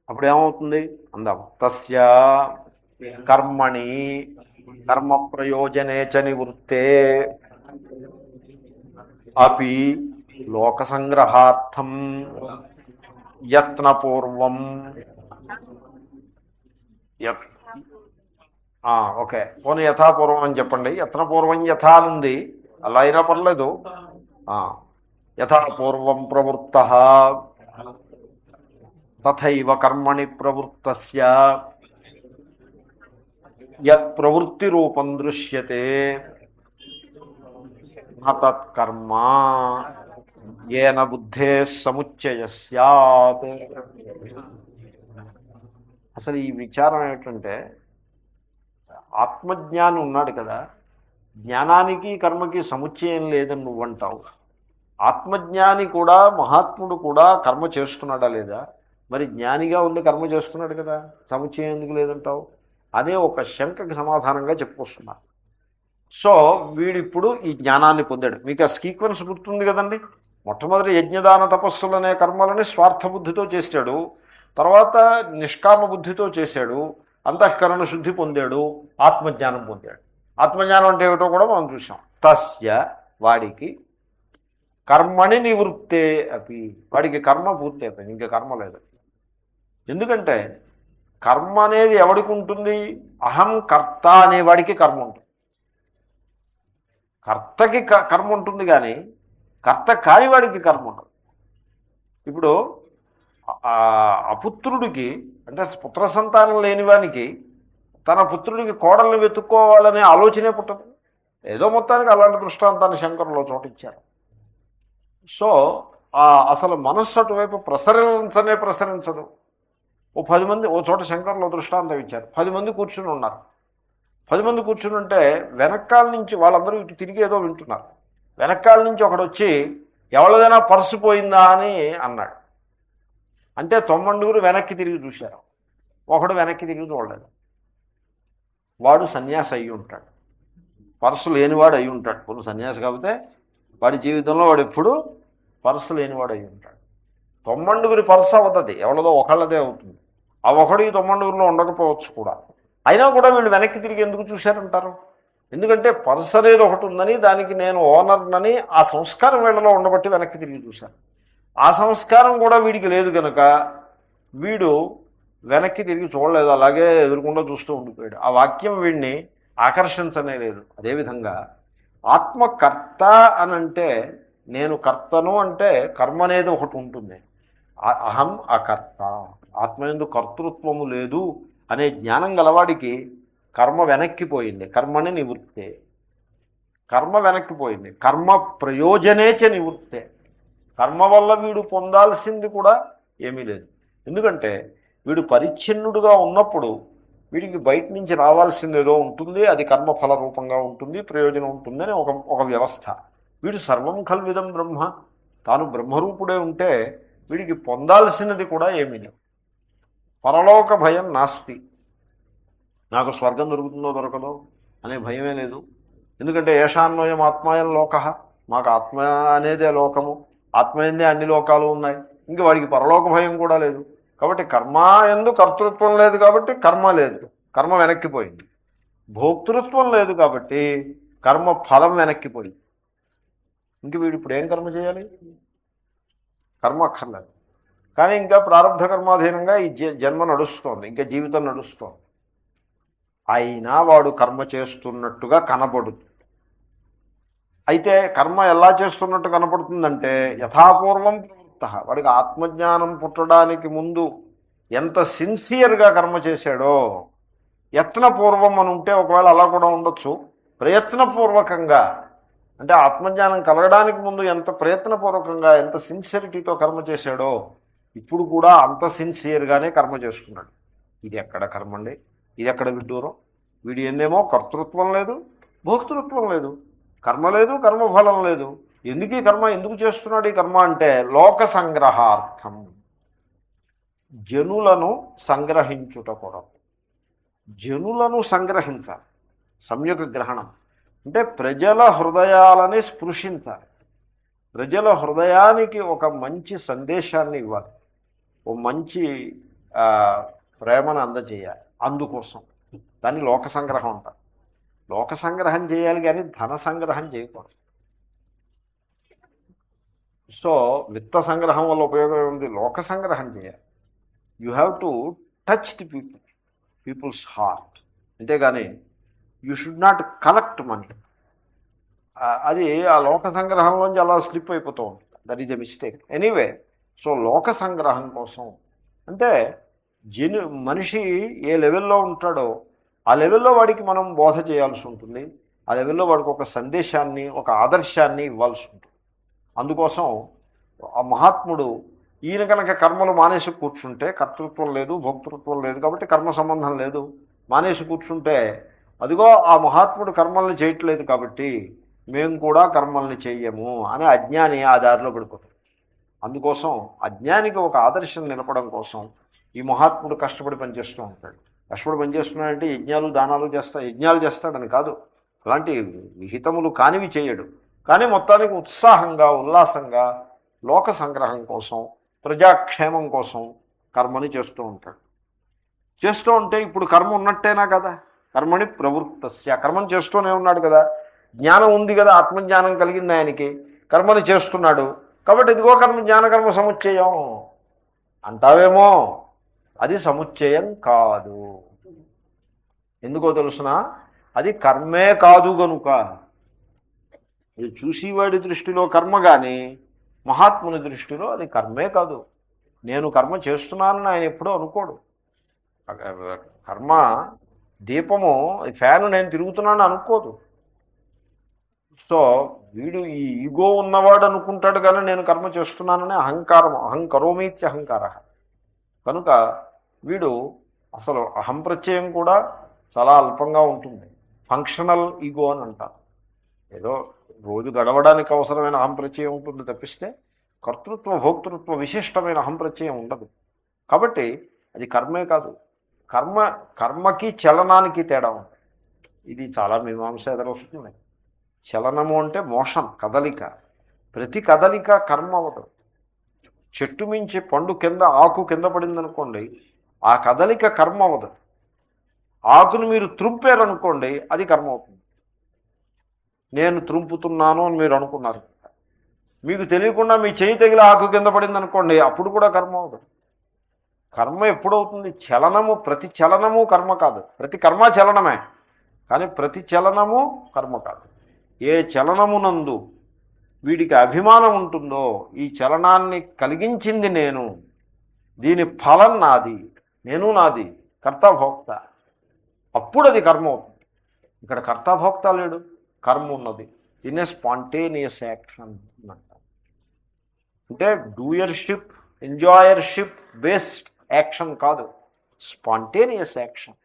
అప్పుడు ఏమవుతుంది అందాం. తస్య కర్మణి కర్మ ప్రయోజనే చ నివృత్తే అపి లోక సంగ్రహార్థం యత్నపూర్వం ఓకే, పోనీ యథాపూర్వం అని చెప్పండి. యత్నపూర్వం యథా అనుంది, అలా అయినా పర్లేదు. ఆ, యథాపూర్వం ప్రవృత్త తథైవ కర్మణి ప్రవృత్తస్య యత్ ప్రవృత్తి రూపం దృశ్యతే న తత్కర్మ ఏన బుద్ధే సముచ్చయ స్యాత్. అసలు ఈ విచారం ఏమిటంటే, ఆత్మజ్ఞాని ఉన్నాడు కదా, జ్ఞానానికి కర్మకి సముచ్చయం లేదని నువ్వంటావు. ఆత్మజ్ఞాని కూడా, మహాత్ముడు కూడా కర్మ చేస్తున్నాడా లేదా? మరి జ్ఞానిగా ఉండి కర్మ చేస్తున్నాడు కదా, సముచ్చయం ఎందుకు లేదంటావు? అదే ఒక శంకకి సమాధానంగా చెప్పుకొస్తున్నా. సో వీడిప్పుడు ఈ జ్ఞానాన్ని పొందాడు. మీకు ఆ సీక్వెన్స్ గుర్తుంది కదండి. మొట్టమొదటి యజ్ఞదాన తపస్సులు అనే కర్మలని స్వార్థ బుద్ధితో చేశాడు, తర్వాత నిష్కామ బుద్ధితో చేశాడు, అంతఃకరణ శుద్ధి పొందాడు, ఆత్మజ్ఞానం పొందాడు. ఆత్మజ్ఞానం అంటే ఏమిటో కూడా మనం చూసాం. తస్య, వాడికి కర్మని నివృత్తే అపి, వాడికి కర్మ పూర్తి అయిపోయింది, ఇంకా కర్మ లేదు. ఎందుకంటే కర్మ అనేది ఎవడికి ఉంటుంది? అహం కర్త అనేవాడికి కర్మ ఉంటుంది. కర్తకి కర్మ ఉంటుంది, కానీ కర్త కాని వాడికి కర్మ ఉండదు. ఇప్పుడు అపుత్రుడికి, అంటే పుత్ర సంతానం లేనివానికి తన పుత్రుడికి కోడల్ని వెతుక్కోవాలనే ఆలోచనే పుట్టదు. ఏదో మొత్తానికి అలాంటి దృష్టాంతాన్ని శంకరులో చోటిచ్చారు. సో అసలు మనస్సు అటువైపు ప్రసరించదు. ఓ 10 మంది ఓ చోట శంకరులో దృష్టాంతం ఇచ్చారు. 10 మంది కూర్చుని ఉన్నారు. 10 మంది కూర్చుని ఉంటే వెనకాల నుంచి వాళ్ళందరూ ఇటు తిరిగి ఏదో వింటున్నారు. వెనకాల నుంచి ఒకడు వచ్చి ఎవరిదైనా పర్సు పోయిందా అని అన్నాడు. అంటే 90 వెనక్కి తిరిగి చూశారు. ఒకడు వెనక్కి తిరిగి చూడలేదు. వాడు సన్యాసి అయ్యి ఉంటాడు, పర్సు లేనివాడు అయి ఉంటాడు. ఇప్పుడు సన్యాసి కాకపోతే వాడి జీవితంలో వాడు ఎప్పుడు పర్సు లేనివాడు అయి ఉంటాడు. 90 పర్సు అవుతుంది, ఎవరిదో ఒకళ్ళదే అవుతుంది. ఆ ఒకడు ఈ 90లో ఉండకపోవచ్చు కూడా. అయినా కూడా వీళ్ళు వెనక్కి తిరిగి ఎందుకు చూశారంటారు? ఎందుకంటే పర్సు అనేది ఒకటి ఉందని, దానికి నేను ఓనర్నని ఆ సంస్కారం వీళ్ళలో ఉండబట్టి వెనక్కి తిరిగి చూశాను. ఆ సంస్కారం కూడా వీడికి లేదు కనుక వీడు వెనక్కి తిరిగి చూడలేదు, అలాగే ఎదురుకుండా చూస్తూ ఉండిపోయాడు. ఆ వాక్యం వీడిని ఆకర్షించనే లేదు. అదేవిధంగా ఆత్మకర్త అని అంటే, నేను కర్తను అంటే కర్మ అనేది ఒకటి ఉంటుంది. అహం అకర్త, ఆత్మయందు కర్తృత్వము లేదు అనే జ్ఞానం గలవాడికి కర్మ వెనక్కిపోయింది. కర్మని నివృత్తే, కర్మ వెనక్కిపోయింది. కర్మ ప్రయోజనేచ నివృత్తే, కర్మ వల్ల వీడు పొందాల్సింది కూడా ఏమీ లేదు. ఎందుకంటే వీడు పరిచ్ఛిన్నుడుగా ఉన్నప్పుడు వీడికి బయట నుంచి రావాల్సింది ఏదో ఉంటుంది, అది కర్మఫల రూపంగా ఉంటుంది, ప్రయోజనం ఉంటుందని ఒక వ్యవస్థ. వీడు సర్వం కల్విదం బ్రహ్మ, తాను బ్రహ్మరూపుడే ఉంటే వీడికి పొందాల్సినది కూడా ఏమీ లేదు. పరలోక భయం నాస్తి, నాకు స్వర్గం దొరుకుతుందో దొరకదో అనే భయమే లేదు. ఎందుకంటే ఏషాన్వయం ఆత్మాయం లోక, మాకు ఆత్మ అనేదే లోకము, ఆత్మయందే అన్ని లోకాలు ఉన్నాయి. ఇంక వాడికి పరలోక భయం కూడా లేదు. కాబట్టి కర్మ యందు కర్తృత్వం లేదు కాబట్టి కర్మ లేదు, కర్మ వెనక్కిపోయింది. భోక్తృత్వం లేదు కాబట్టి కర్మ ఫలం వెనక్కిపోయింది. ఇంక వీడు ఇప్పుడు ఏం కర్మ చేయాలి? కర్మ అక్కర్లేదు. కానీ ఇంకా ప్రారంభ కర్మాధీనంగా ఈ జన్మ నడుస్తోంది, ఇంకా జీవితం నడుస్తోంది. అయినా వాడు కర్మ చేస్తున్నట్టుగా కనబడుతుంది. అయితే కర్మ ఎలా చేస్తున్నట్టు కనపడుతుందంటే, యథాపూర్వం ప్రవృత్త, వాడికి ఆత్మజ్ఞానం పుట్టడానికి ముందు ఎంత సిన్సియర్గా కర్మ చేశాడో, యత్నపూర్వం అని ఉంటే ఒకవేళ అలా కూడా ఉండొచ్చు, ప్రయత్నపూర్వకంగా అంటే ఆత్మజ్ఞానం కలగడానికి ముందు ఎంత ప్రయత్నపూర్వకంగా, ఎంత సిన్సియరిటీతో కర్మ చేశాడో, ఇప్పుడు కూడా అంత సిన్సియర్గానే కర్మ చేస్తున్నాడు. ఇది ఎక్కడ కర్మ అండి? ఇది ఎక్కడ విడ్డూరం? వీడి ఏందేమో కర్తృత్వం లేదు, భోక్తృత్వం లేదు, కర్మ లేదు, కర్మఫలం లేదు. ఎందుకు ఈ కర్మ ఎందుకు చేస్తున్నాడు? ఈ కర్మ అంటే లోక సంగ్రహార్థం, జనులను సంగ్రహించుట కొరకు. జనులను సంగ్రహించాలి. సమ్యక్ గ్రహణం అంటే ప్రజల హృదయాలని స్పృశించాలి. ప్రజల హృదయానికి ఒక మంచి సందేశాన్ని ఇవ్వాలి, ఓ మంచి ప్రేమను అందజేయాలి. అందుకోసం దాన్ని లోక సంగ్రహం అంటారు. లోక సంగ్రహం చేయాలి కానీ ధన సంగ్రహం చేయకూడదు. సో విత్త సంగ్రహం వల్ల ఉపయోగం ఉంది, లోక సంగ్రహం చేయాలి. You have to touch the people's heart. అంతేగాని you should not collect money. అది ఆ లోక సంగ్రహంలోంచి అలా స్లిప్ అయిపోతూ ఉంటుంది. That is a mistake anyway. So లోక సంగ్రహం కోసం అంటే మనిషి ఏ లెవెల్లో ఉంటాడో ఆ లెవెల్లో వాడికి మనం బోధ చేయాల్సి ఉంటుంది. ఆ లెవెల్లో వాడికి ఒక సందేశాన్ని, ఒక ఆదర్శాన్ని ఇవ్వాల్సి ఉంటుంది. అందుకోసం ఆ మహాత్ముడు ఈయన కనుక కర్మలు మానేసి కూర్చుంటే, కర్తృత్వం లేదు, భోక్తృత్వం లేదు కాబట్టి కర్మ సంబంధం లేదు, మానేసి కూర్చుంటే అదిగో ఆ మహాత్ముడు కర్మల్ని చేయట్లేదు కాబట్టి మేము కూడా కర్మల్ని చెయ్యము అని అజ్ఞాని ఆ దారిలో పడిపోతాడు. అందుకోసం అజ్ఞానికి ఒక ఆదర్శం నిలపడం కోసం ఈ మహాత్ముడు కష్టపడి పనిచేస్తూ ఉంటాడు. కష్టపడి పనిచేస్తున్నాడంటే యజ్ఞాలు దానాలు యజ్ఞాలు చేస్తాడని కాదు, అలాంటి విహితములు కానివి చేయడు. కానీ మొత్తానికి ఉత్సాహంగా ఉల్లాసంగా లోక సంగ్రహం కోసం, ప్రజాక్షేమం కోసం కర్మని చేస్తూ ఉంటాడు. చేస్తూ ఉంటే ఇప్పుడు కర్మ ఉన్నట్టేనా కదా, కర్మని ప్రవృత్తస్య, కర్మని చేస్తూనే ఉన్నాడు కదా, జ్ఞానం ఉంది కదా, ఆత్మజ్ఞానం కలిగింది ఆయనకి, కర్మని చేస్తున్నాడు కాబట్టి ఇదిగో కర్మ జ్ఞానకర్మ సముచ్చయం అంటావేమో, అది సముచ్చయం కాదు. ఎందుకో తెలుసిన, అది కర్మే కాదు గనుక. ఇది చూసేవాడి దృష్టిలో కర్మ కానీ మహాత్ముని దృష్టిలో అది కర్మే కాదు. నేను కర్మ చేస్తున్నానని ఆయన ఎప్పుడూ అనుకోడు. కర్మ దీపము ఫ్యాను నేను తిరుగుతున్నాను అనుకోదు. సో వీడు ఈ ఈగో ఉన్నవాడు అనుకుంటాడు కానీ నేను కర్మ చేస్తున్నానని అహంకారం, అహంకరోమీత్య అహంకార. కనుక వీడు అసలు అహం ప్రత్యయం కూడా చాలా అల్పంగా ఉంటుంది. ఫంక్షనల్ ఈగో అని అంటారు. ఏదో రోజు గడవడానికి అవసరమైన అహం ప్రత్యయం ఉంటుంది తప్పిస్తే కర్తృత్వ భోక్తృత్వ విశిష్టమైన అహం ప్రత్యయం ఉండదు. కాబట్టి అది కర్మే కాదు. కర్మకి చలనానికి తేడా ఉంది. ఇది చాలా మీమాంస ఎదురొస్తుంది. చలనము అంటే మోషన్, కదలిక. ప్రతి కదలిక కర్మ అవ్వదు. చెట్టు మించి పండు కింద, ఆకు కింద పడిందనుకోండి, ఆ కదలిక కర్మ అవ్వదు. ఆకును మీరు త్రుంపారనుకోండి, అది కర్మ అవుతుంది. నేను త్రుంపుతున్నాను అని మీరు అనుకున్నారు, మీకు తెలియకుండా మీ చేయి తగిలి ఆకు కింద పడింది అనుకోండి, అప్పుడు కూడా కర్మ అవుతుంది. కర్మ ఎప్పుడవుతుంది? చలనము, ప్రతి చలనము కర్మ కాదు. ప్రతి కర్మ చలనమే, కానీ ప్రతి చలనము కర్మ కాదు. ఏ చలనమునందు వీడికి అభిమానం ఉంటుందో, ఈ చలనాన్ని కలిగించింది నేను, దీని ఫలం నాది, నేను నాది, కర్తాభోక్త, అప్పుడు అది కర్మ అవుతుంది. ఇక్కడ కర్తాభోక్త లేడు, కర్మ ఉన్నది. దీన్నే స్పాంటేనియస్ యాక్షన్ అంటారు. అంటే డూయర్షిప్, ఎంజాయర్షిప్ బేస్డ్ యాక్షన్ కాదు, స్పాంటేనియస్ యాక్షన్.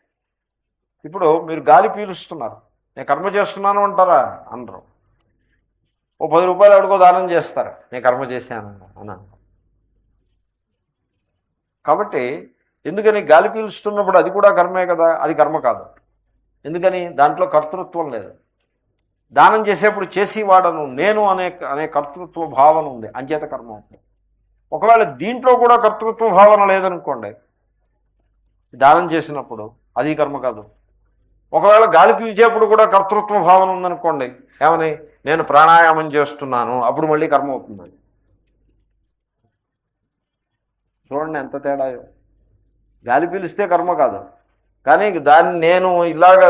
ఇప్పుడు మీరు గాలి పీలుస్తున్నారు, నేను కర్మ చేస్తున్నాను అంటారా? అనరు. ఓ 10 రూపాయలు ఎవరికో దానం చేస్తారు, నేను కర్మ చేశాను అని అంటారు. కాబట్టి ఎందుకని గాలి పీలుస్తున్నప్పుడు అది కూడా కర్మే కదా, అది కర్మ కాదు. ఎందుకని? దాంట్లో కర్తృత్వం లేదు. దానం చేసేప్పుడు చేసేవాడను నేను అనే కర్తృత్వ భావన ఉంది, అంచేత కర్మ అవుతుంది. ఒకవేళ దీంట్లో కూడా కర్తృత్వ భావన లేదనుకోండి, దానం చేసినప్పుడు అది కర్మ కాదు. ఒకవేళ గాలి పీల్చేప్పుడు కూడా కర్తృత్వ భావన ఉందనుకోండి, ఏమని? నేను ప్రాణాయామం చేస్తున్నాను, అప్పుడు మళ్ళీ కర్మ అవుతుంది. చూడండి ఎంత తేడాయో. గాలి పీలిస్తే కర్మ కాదు, కానీ దాన్ని నేను ఇలాగ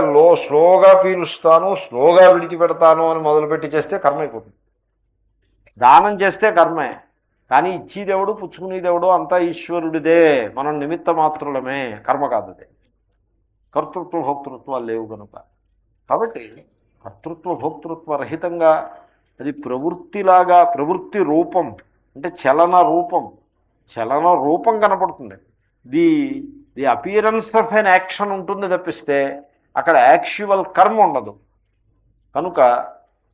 స్లోగా పీలుస్తాను, స్లోగా విడిచిపెడతాను అని మొదలుపెట్టి చేస్తే కర్మ అయిపోతుంది. దానం చేస్తే కర్మే, కానీ ఇచ్చేదేవుడు పుచ్చుకునేదేవుడు అంతా ఈశ్వరుడిదే, మనం నిమిత్త మాత్రులమే, కర్మ కాదు అదే. కర్తృత్వ భోక్తృత్వాలు లేవు కనుక. కాబట్టి కర్తృత్వ భోక్తృత్వ రహితంగా అది ప్రవృత్తిలాగా, ప్రవృత్తి రూపం అంటే చలన రూపం, చలన రూపం కనపడుతుంది. The appearance of an action ఉంటుంది తప్పిస్తే అక్కడ యాక్చువల్ కర్మ ఉండదు. కనుక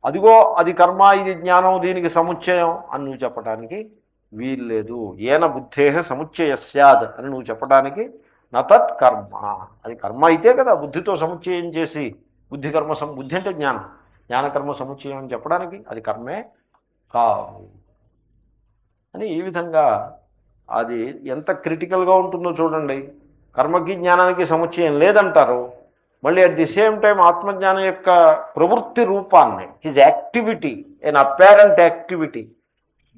అదిగో అది కర్మ, ఇది జ్ఞానం, దీనికి సముచ్చయం అని నువ్వు చెప్పడానికి వీల్లేదు. ఏన బుద్ధే సముచ్చయ స్యాద్ అని నువ్వు చెప్పడానికి నతత్ కర్మ. అది కర్మ అయితే కదా, బుద్ధితో సముచ్చయం చేసి బుద్ధి అంటే జ్ఞానం, జ్ఞానకర్మ సముచ్చయం అని చెప్పడానికి అది కర్మే కాదు అని. ఈ విధంగా అది ఎంత క్రిటికల్గా ఉంటుందో చూడండి. కర్మకి జ్ఞానానికి సముచ్చయం లేదంటారు, మళ్ళీ అట్ ది సేమ్ టైం ఆత్మజ్ఞానం యొక్క ప్రవృత్తి రూపాన్ని, హిజ్ యాక్టివిటీ, ఎన్ అపారెంట్ యాక్టివిటీ,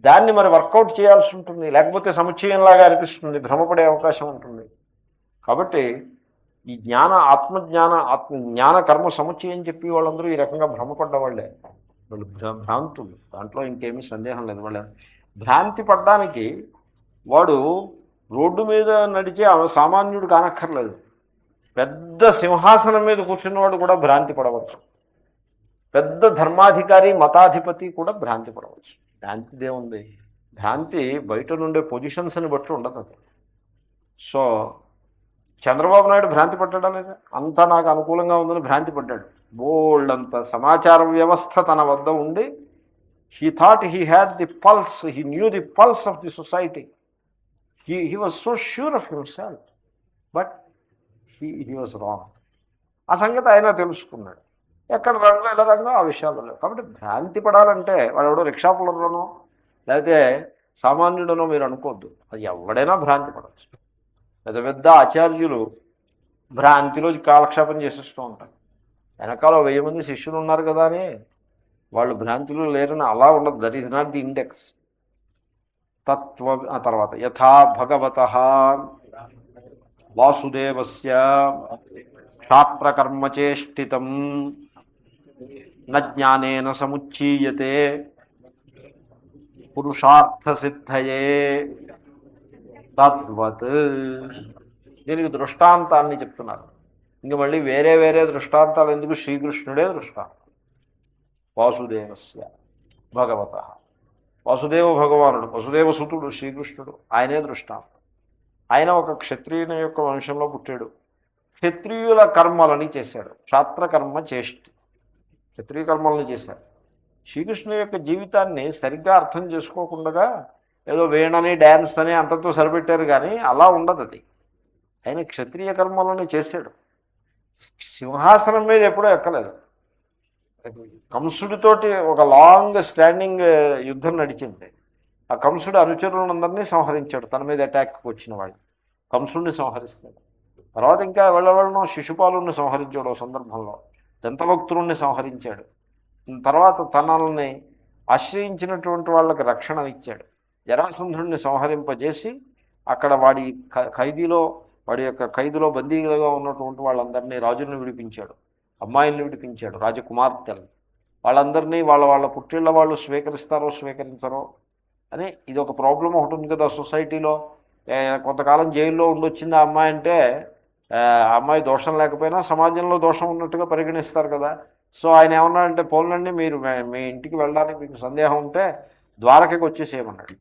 దాన్ని మరి వర్కౌట్ చేయాల్సి ఉంటుంది, లేకపోతే సముచ్చయంలాగా అనిపిస్తుంది, భ్రమపడే అవకాశం ఉంటుంది. కాబట్టి ఈ జ్ఞాన కర్మ సముచ్చయం చెప్పి వాళ్ళందరూ ఈ రకంగా భ్రమపడ్డవాళ్లే. వాళ్ళు భ్రాంతులు, దాంట్లో ఇంకేమీ సందేహం లేదు. వాళ్ళ భ్రాంతి పడ్డానికి వాడు రోడ్డు మీద నడిచే సామాన్యుడు కానక్కర్లేదు. పెద్ద సింహాసనం మీద కూర్చున్నవాడు కూడా భ్రాంతి పడవచ్చు. పెద్ద ధర్మాధికారి మతాధిపతి కూడా భ్రాంతి పడవచ్చు. భ్రాంతిదేముంది? భ్రాంతి బయట నుండే పొజిషన్స్ని బట్టి ఉండదు. అది సో చంద్రబాబు నాయుడు భ్రాంతి పడ్డా లేదా? అంతా నాకు అనుకూలంగా ఉందని భ్రాంతి పడ్డాడు. బోల్డ్ అంత సమాచార వ్యవస్థ తన వద్ద ఉండి he thought he had the pulse, he knew the pulse of the society. He was so sure of himself, but he was wrong. ఆ సంగతి ఆయన తెలుసుకున్నాడు. ఎక్కడ రంగం ఎలా రంగం ఆ విషయాలు లేవు. కాబట్టి భ్రాంతి పడాలంటే వాడు ఎవడో రిక్షా పుల్లర్లోనో లేకపోతే సామాన్యుడనో మీరు అనుకోవద్దు. అది ఎవడైనా భ్రాంతి పడవచ్చు. పెద్ద పెద్ద ఆచార్యులు భ్రాంతిలో కాలక్షేపం చేసేస్తూ ఉంటారు. వెనకాల 1000 మంది శిష్యులు ఉన్నారు కదా అని వాళ్ళు భ్రాంతిలో లేరని అలా ఉండదు. That is not the index. తత్వ తర్వాత యథా భగవతః వాసుదేవస్య క్షాత్రకర్మచేష్టితం న జ్ఞానేన సముచ్చీయతే పురుషార్థసిద్ధయే తద్వత్. దీనికి దృష్టాంతాన్ని చెప్తున్నారు. ఇంక మళ్ళీ వేరే వేరే దృష్టాంతాలు ఎందుకు? శ్రీకృష్ణుడే దృష్టాంతం. వాసుదేవస్య భగవతః, వాసుదేవ భగవానుడు, వసుదేవసుతుడు శ్రీకృష్ణుడు, ఆయనే దృష్టాంతం. ఆయన ఒక క్షత్రియుని యొక్క వంశంలో పుట్టాడు. క్షత్రియుల కర్మలని చేశాడు. క్షాత్రకర్మ చేష్టి, క్షత్రియ కర్మలను చేశాడు. శ్రీకృష్ణుని యొక్క జీవితాన్ని సరిగ్గా అర్థం చేసుకోకుండా ఏదో వేణని డ్యాన్స్ అని అంతతో సరిపెట్టారు, కానీ అలా ఉండదు. అది ఆయన క్షత్రియ కర్మలని చేశాడు. సింహాసనం మీద ఎప్పుడూ ఎక్కలేదు. కంసుడితోటి ఒక లాంగ్ స్టాండింగ్ యుద్ధం నడిచింది. ఆ కంసుడు అనుచరులందరినీ సంహరించాడు. తన మీద అటాక్కి వచ్చిన వాళ్ళు కంసుడిని సంహరిస్తాడు. తర్వాత ఇంకా వెళ్ళవెళ్ళను శిశుపాలుని సంహరించాడు. సందర్భంలో దంతభక్తుడిని సంహరించాడు. తర్వాత తనల్ని ఆశ్రయించినటువంటి వాళ్ళకి రక్షణ ఇచ్చాడు. జరాసంధుడిని సంహరింపజేసి అక్కడ వాడి యొక్క ఖైదులో బందీలుగా ఉన్నటువంటి వాళ్ళందరినీ, రాజుల్ని విడిపించాడు, అమ్మాయిల్ని విడిపించాడు, రాజకుమార్తెల్ని. వాళ్ళందరినీ వాళ్ళ పుట్టిళ్ళ వాళ్ళు స్వీకరిస్తారో స్వీకరించరో అని ఇది ఒక ప్రాబ్లం ఒకటి ఉంది కదా సొసైటీలో. కొంతకాలం జైల్లో ఉండొచ్చింది ఆ అమ్మాయి అంటే ఆ అమ్మాయి దోషం లేకపోయినా సమాజంలో దోషం ఉన్నట్టుగా పరిగణిస్తారు కదా. సో ఆయన ఏమన్నాడంటే, పోలండి మీరు మీ ఇంటికి వెళ్ళడానికి మీకు సందేహం ఉంటే ద్వారకకి వచ్చేసేయమన్నాడు.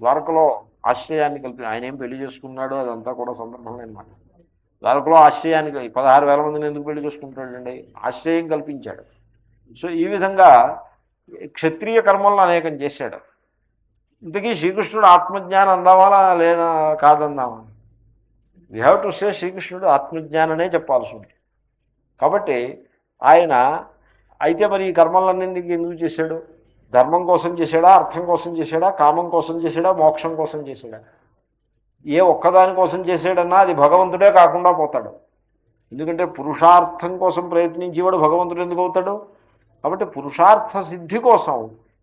ద్వారకలో ఆశ్రయాన్ని ఆయన ఏం పెళ్లి చేసుకున్నాడు అదంతా కూడా సందర్భం లేనమాట. ద్వారకలో ఆశ్రయానికి 16,000 మందిని ఎందుకు పెళ్లి చేసుకుంటాడండి? ఆశ్రయం కల్పించాడు. సో ఈ విధంగా క్షత్రియ కర్మలను అనేకం చేశాడు. ఇంతకీ శ్రీకృష్ణుడు ఆత్మజ్ఞానం అందామా లేదా కాదందామా? వీ హ్యావ్ టు సే శ్రీకృష్ణుడు ఆత్మజ్ఞాననే చెప్పాల్సి ఉంది. కాబట్టి ఆయన అయితే మరి ఈ కర్మలన్నింటికి ఎందుకు చేశాడు? ధర్మం కోసం చేశాడా, అర్థం కోసం చేశాడా, కామం కోసం చేశాడా, మోక్షం కోసం చేశాడా? ఏ ఒక్కదాని కోసం చేశాడన్నా అది భగవంతుడే కాకుండా పోతాడు. ఎందుకంటే పురుషార్థం కోసం ప్రయత్నించేవాడు భగవంతుడు ఎందుకు అవుతాడు? కాబట్టి పురుషార్థ సిద్ధి కోసం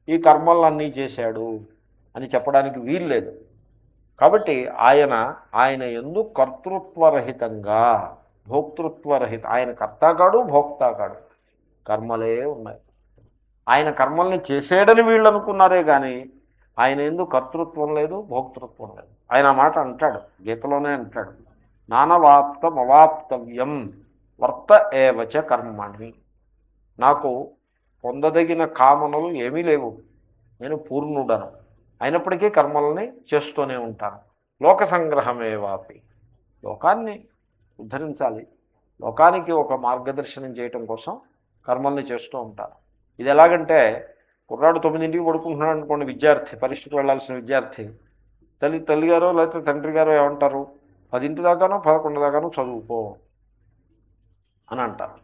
ఈ కర్మలన్నీ చేశాడు అని చెప్పడానికి వీల్లేదు. కాబట్టి ఆయన యందు కర్తృత్వరహితంగా, భోక్తృత్వరహిత, ఆయన కర్త కాడు భోక్తా కాడు, కర్మలే ఉన్నాయి. ఆయన కర్మల్ని చేసేయడని వీళ్ళు అనుకున్నారే కానీ ఆయన యందు కర్తృత్వం లేదు, భోక్తృత్వం లేదు. ఆయన మాట అంటాడు, గీతలోనే అంటాడు, నానవాప్తమవాప్తవ్యం వర్త ఏవచ కర్మణి. నాకు పొందదగిన కామనలు ఏమీ లేవు, నేను పూర్ణుడను, అయినప్పటికీ కర్మల్ని చేస్తూనే ఉంటాను. లోక సంగ్రహమేవాపి, లోకాన్ని ఉద్ధరించాలి, లోకానికి ఒక మార్గదర్శనం చేయటం కోసం కర్మల్ని చేస్తూ ఉంటాను. ఇది ఎలాగంటే, కుర్రాడు 9ంటికి పడుకుంటున్నాడు అనుకోండి, విద్యార్థి, పరీక్షకు వెళ్ళాల్సిన విద్యార్థి, తల్లిగారో లేకపోతే తండ్రి గారో ఏమంటారు, 10 దాకానో 11 దాకానో చదువుకో అని అంటారు.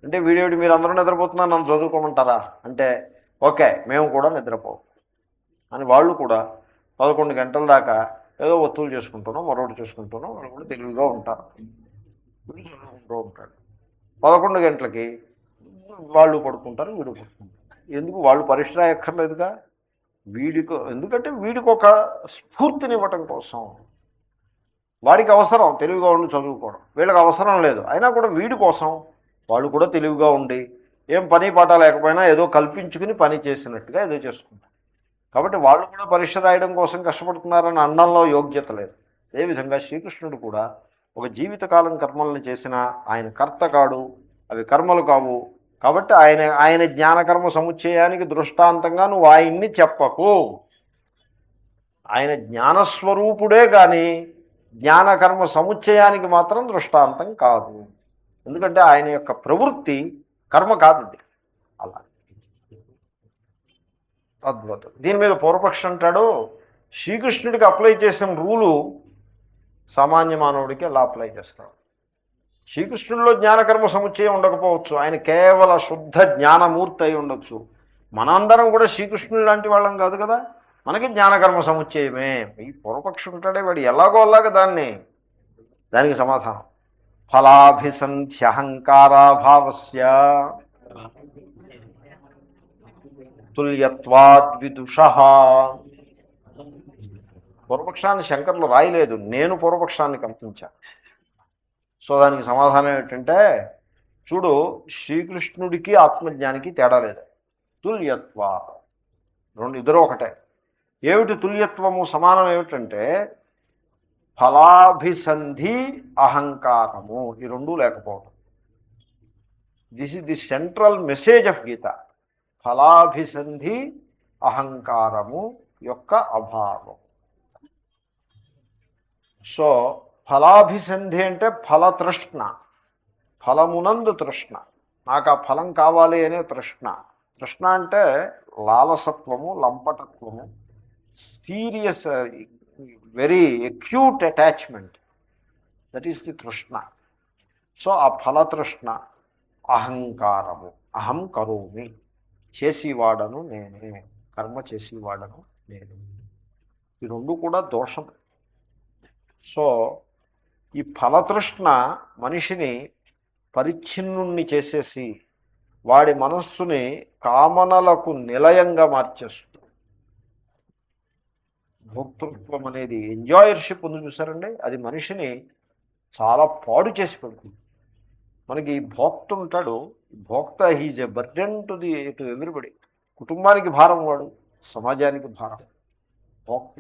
అంటే వీడేవిడి మీరు అందరూ నిద్రపోతున్నా నన్ను చదువుకోమంటారా అంటే, ఓకే మేము కూడా నిద్రపోవు అని వాళ్ళు కూడా 11 గంటల దాకా ఏదో ఒత్తులు చేసుకుంటున్నాం, మరొకటి చేసుకుంటున్నాం, వాళ్ళు కూడా తెలివిగా ఉంటారు. వీడు చదువుకుంటూ ఉంటాడు. 11 గంటలకి వాళ్ళు పడుకుంటారు, వీడు పడుకుంటారు. ఎందుకు? వాళ్ళు పరిశ్రయక్కర్లేదుగా వీడికి. ఎందుకంటే వీడికి ఒక స్ఫూర్తినివ్వటం కోసం, వాడికి అవసరం తెలివిగా ఉండి చదువుకోవడం, వీళ్ళకి అవసరం లేదు. అయినా కూడా వీడి కోసం వాళ్ళు కూడా తెలివిగా ఉండి ఏం పని పాట లేకపోయినా ఏదో కల్పించుకుని పని చేసినట్టుగా ఏదో చేసుకుంటారు. కాబట్టి వాళ్ళు కూడా పరీక్ష రాయడం కోసం కష్టపడుతున్నారని అనడంలో యోగ్యత లేదు. అదేవిధంగా శ్రీకృష్ణుడు కూడా ఒక జీవితకాలం కర్మలను చేసిన ఆయన కర్త కాడు, అవి కర్మలు కావు. కాబట్టి ఆయన జ్ఞానకర్మ సముచ్చయానికి దృష్టాంతంగా నువ్వు ఆయన్ని చెప్పకు. ఆయన జ్ఞానస్వరూపుడే కానీ జ్ఞానకర్మ సముచ్చయానికి మాత్రం దృష్టాంతం కాదు. ఎందుకంటే ఆయన యొక్క ప్రవృత్తి కర్మ కాదండి. అలా అద్భుతం. దీని మీద పూర్వపక్షం అంటాడు, శ్రీకృష్ణుడికి అప్లై చేసిన రూలు సామాన్య మానవుడికి ఎలా అప్లై చేస్తాడు? శ్రీకృష్ణుడిలో జ్ఞానకర్మ సముచ్చయం ఉండకపోవచ్చు, ఆయన కేవల శుద్ధ జ్ఞానమూర్తి అయి ఉండొచ్చు. మనందరం కూడా శ్రీకృష్ణుడు లాంటి వాళ్ళం కాదు కదా, మనకి జ్ఞానకర్మ సముచ్చయమే. ఈ పూర్వపక్షం ఉంటాడే వాడు ఎలాగో అలాగా దానికి సమాధానం ఫలాభిసంధ్యహంకారాభావస్య తుల్యత్వాద్విదుషః. పూర్వపక్షాన్ని శంకర్లు రాయలేదు, నేను పూర్వపక్షాన్ని కల్పించాను. సో దానికి సమాధానం ఏంటంటే, చూడు, శ్రీకృష్ణుడికి ఆత్మజ్ఞానికి తేడా లేదు. తుల్యత్వ, ఇద్దరు ఒకటే. ఏమిటి తుల్యత్వము? సమానం ఏమిటంటే ఫలాభిసంధి అహంకారము, ఈ రెండూ లేకపోవడం. This is the central message of Gita. ఫలాభిసంధి అహంకారము యొక్క అభావం. సో ఫలాభిసంధి అంటే ఫలతృష్ణ, ఫలమునందు తృష్ణ, నాకు ఆ ఫలం కావాలి అనే తృష్ణ. తృష్ణ అంటే లాలసత్వము, లంపటత్వము, serious, very acute attachment, that is the తృష్ణ. సో ఆ ఫలతృష్ణ, అహంకారము, అహం కరోమి, చేసేవాడను నేనే, కర్మ చేసేవాడను నేను, ఈ రెండు కూడా దోషం. సో ఈ ఫలతృష్ణ మనిషిని పరిచ్ఛిన్నుణ్ణి చేసేసి వాడి మనస్సుని కామనలకు నిలయంగా మార్చేస్తుంది. భోక్తృత్వం అనేది, ఎంజాయర్షిప్ ఉంది చూసారండి, అది మనిషిని చాలా పాడు చేసి పెడుతుంది. మనకి భోక్త ఉంటాడు, భోక్త he's a burden to everybody. కుటుంబానికి భారం వాడు, సమాజానికి భారం. భోక్త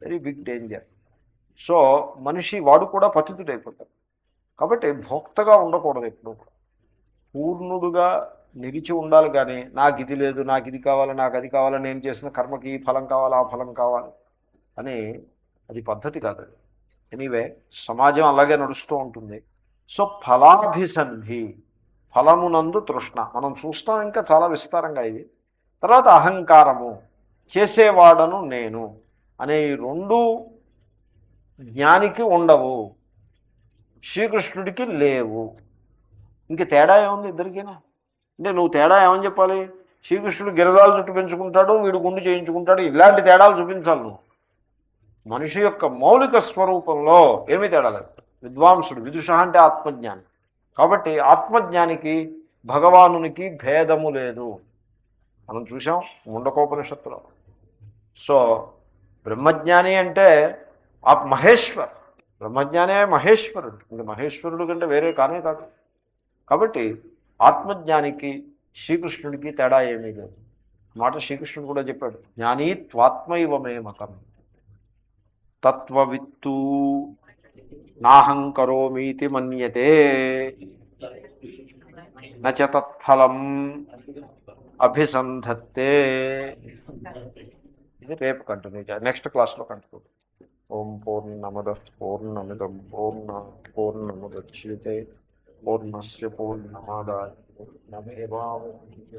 వెరీ బిగ్ డేంజర్. సో మనిషి వాడు కూడా పతితుడైపోతాడు. కాబట్టి భోక్తగా ఉండకూడదు, ఎప్పుడు కూడా పూర్ణుడుగా నిలిచి ఉండాలి. కానీ నాకు ఇది లేదు, నాకు ఇది కావాలి, నాకు అది కావాలి, నేను చేసిన కర్మకి ఈ ఫలం కావాలి, ఆ ఫలం కావాలి అని, అది పద్ధతి కాదు. ఎనీవే సమాజం అలాగే నడుస్తూ ఉంటుంది. సో ఫలాభిసంధి, ఫలమునందు తృష్ణ, మనం చూస్తాం ఇంకా చాలా విస్తారంగా ఇది. తర్వాత అహంకారము, చేసేవాడను నేను అనే ఈ రెండు జ్ఞానికి ఉండవు, శ్రీకృష్ణుడికి లేవు. ఇంక తేడా ఏముంది ఇద్దరికీనా? అంటే నువ్వు తేడా ఏమని చెప్పాలి? శ్రీకృష్ణుడు గిరదాలు చుట్టు పెంచుకుంటాడు, వీడు గుండు చేయించుకుంటాడు, ఇలాంటి తేడాలు చూపించాలి నువ్వు. మనిషి యొక్క మౌలిక స్వరూపంలో ఏమీ తేడా లేదు. విద్వాంసుడు, విదుష అంటే ఆత్మజ్ఞాని. కాబట్టి ఆత్మజ్ఞానికి భగవానునికి భేదము లేదు. మనం చూసాం ముండకోపనిషత్తులో. సో బ్రహ్మజ్ఞాని అంటే మహేశ్వర్, బ్రహ్మజ్ఞానే మహేశ్వరుడు, ఇంకా మహేశ్వరుడు కంటే వేరే కానే కాదు. కాబట్టి ఆత్మజ్ఞానికి శ్రీకృష్ణుడికి తేడా ఏమీ లేదు. మాట శ్రీకృష్ణుడు కూడా చెప్పాడు, జ్ఞానీ త్వాత్మైవ మే మతం, తత్వవిత్తు నాహం కరోమీతి మన్యతే నచ తత్ఫలం అభిసంధత్తే. ఇది రేపు కంటిన్యూ చేయాలి, నెక్స్ట్ క్లాస్లో కంటిన్యూ. ఓం పూర్ణమదః పూర్ణమిదం పూర్ణముదచ్యతే పూర్ణస్య పూర్ణమాదాయ పూర్ణమేవావశిష్యతే.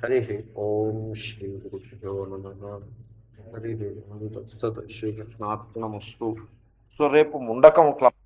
హరి ఓం శ్రీ గురుభ్యో నమః. హరి ఓం తత్సత్. శ్రీకృష్ణార్పణమస్తు. సో రేపు ముండకం క్లాస్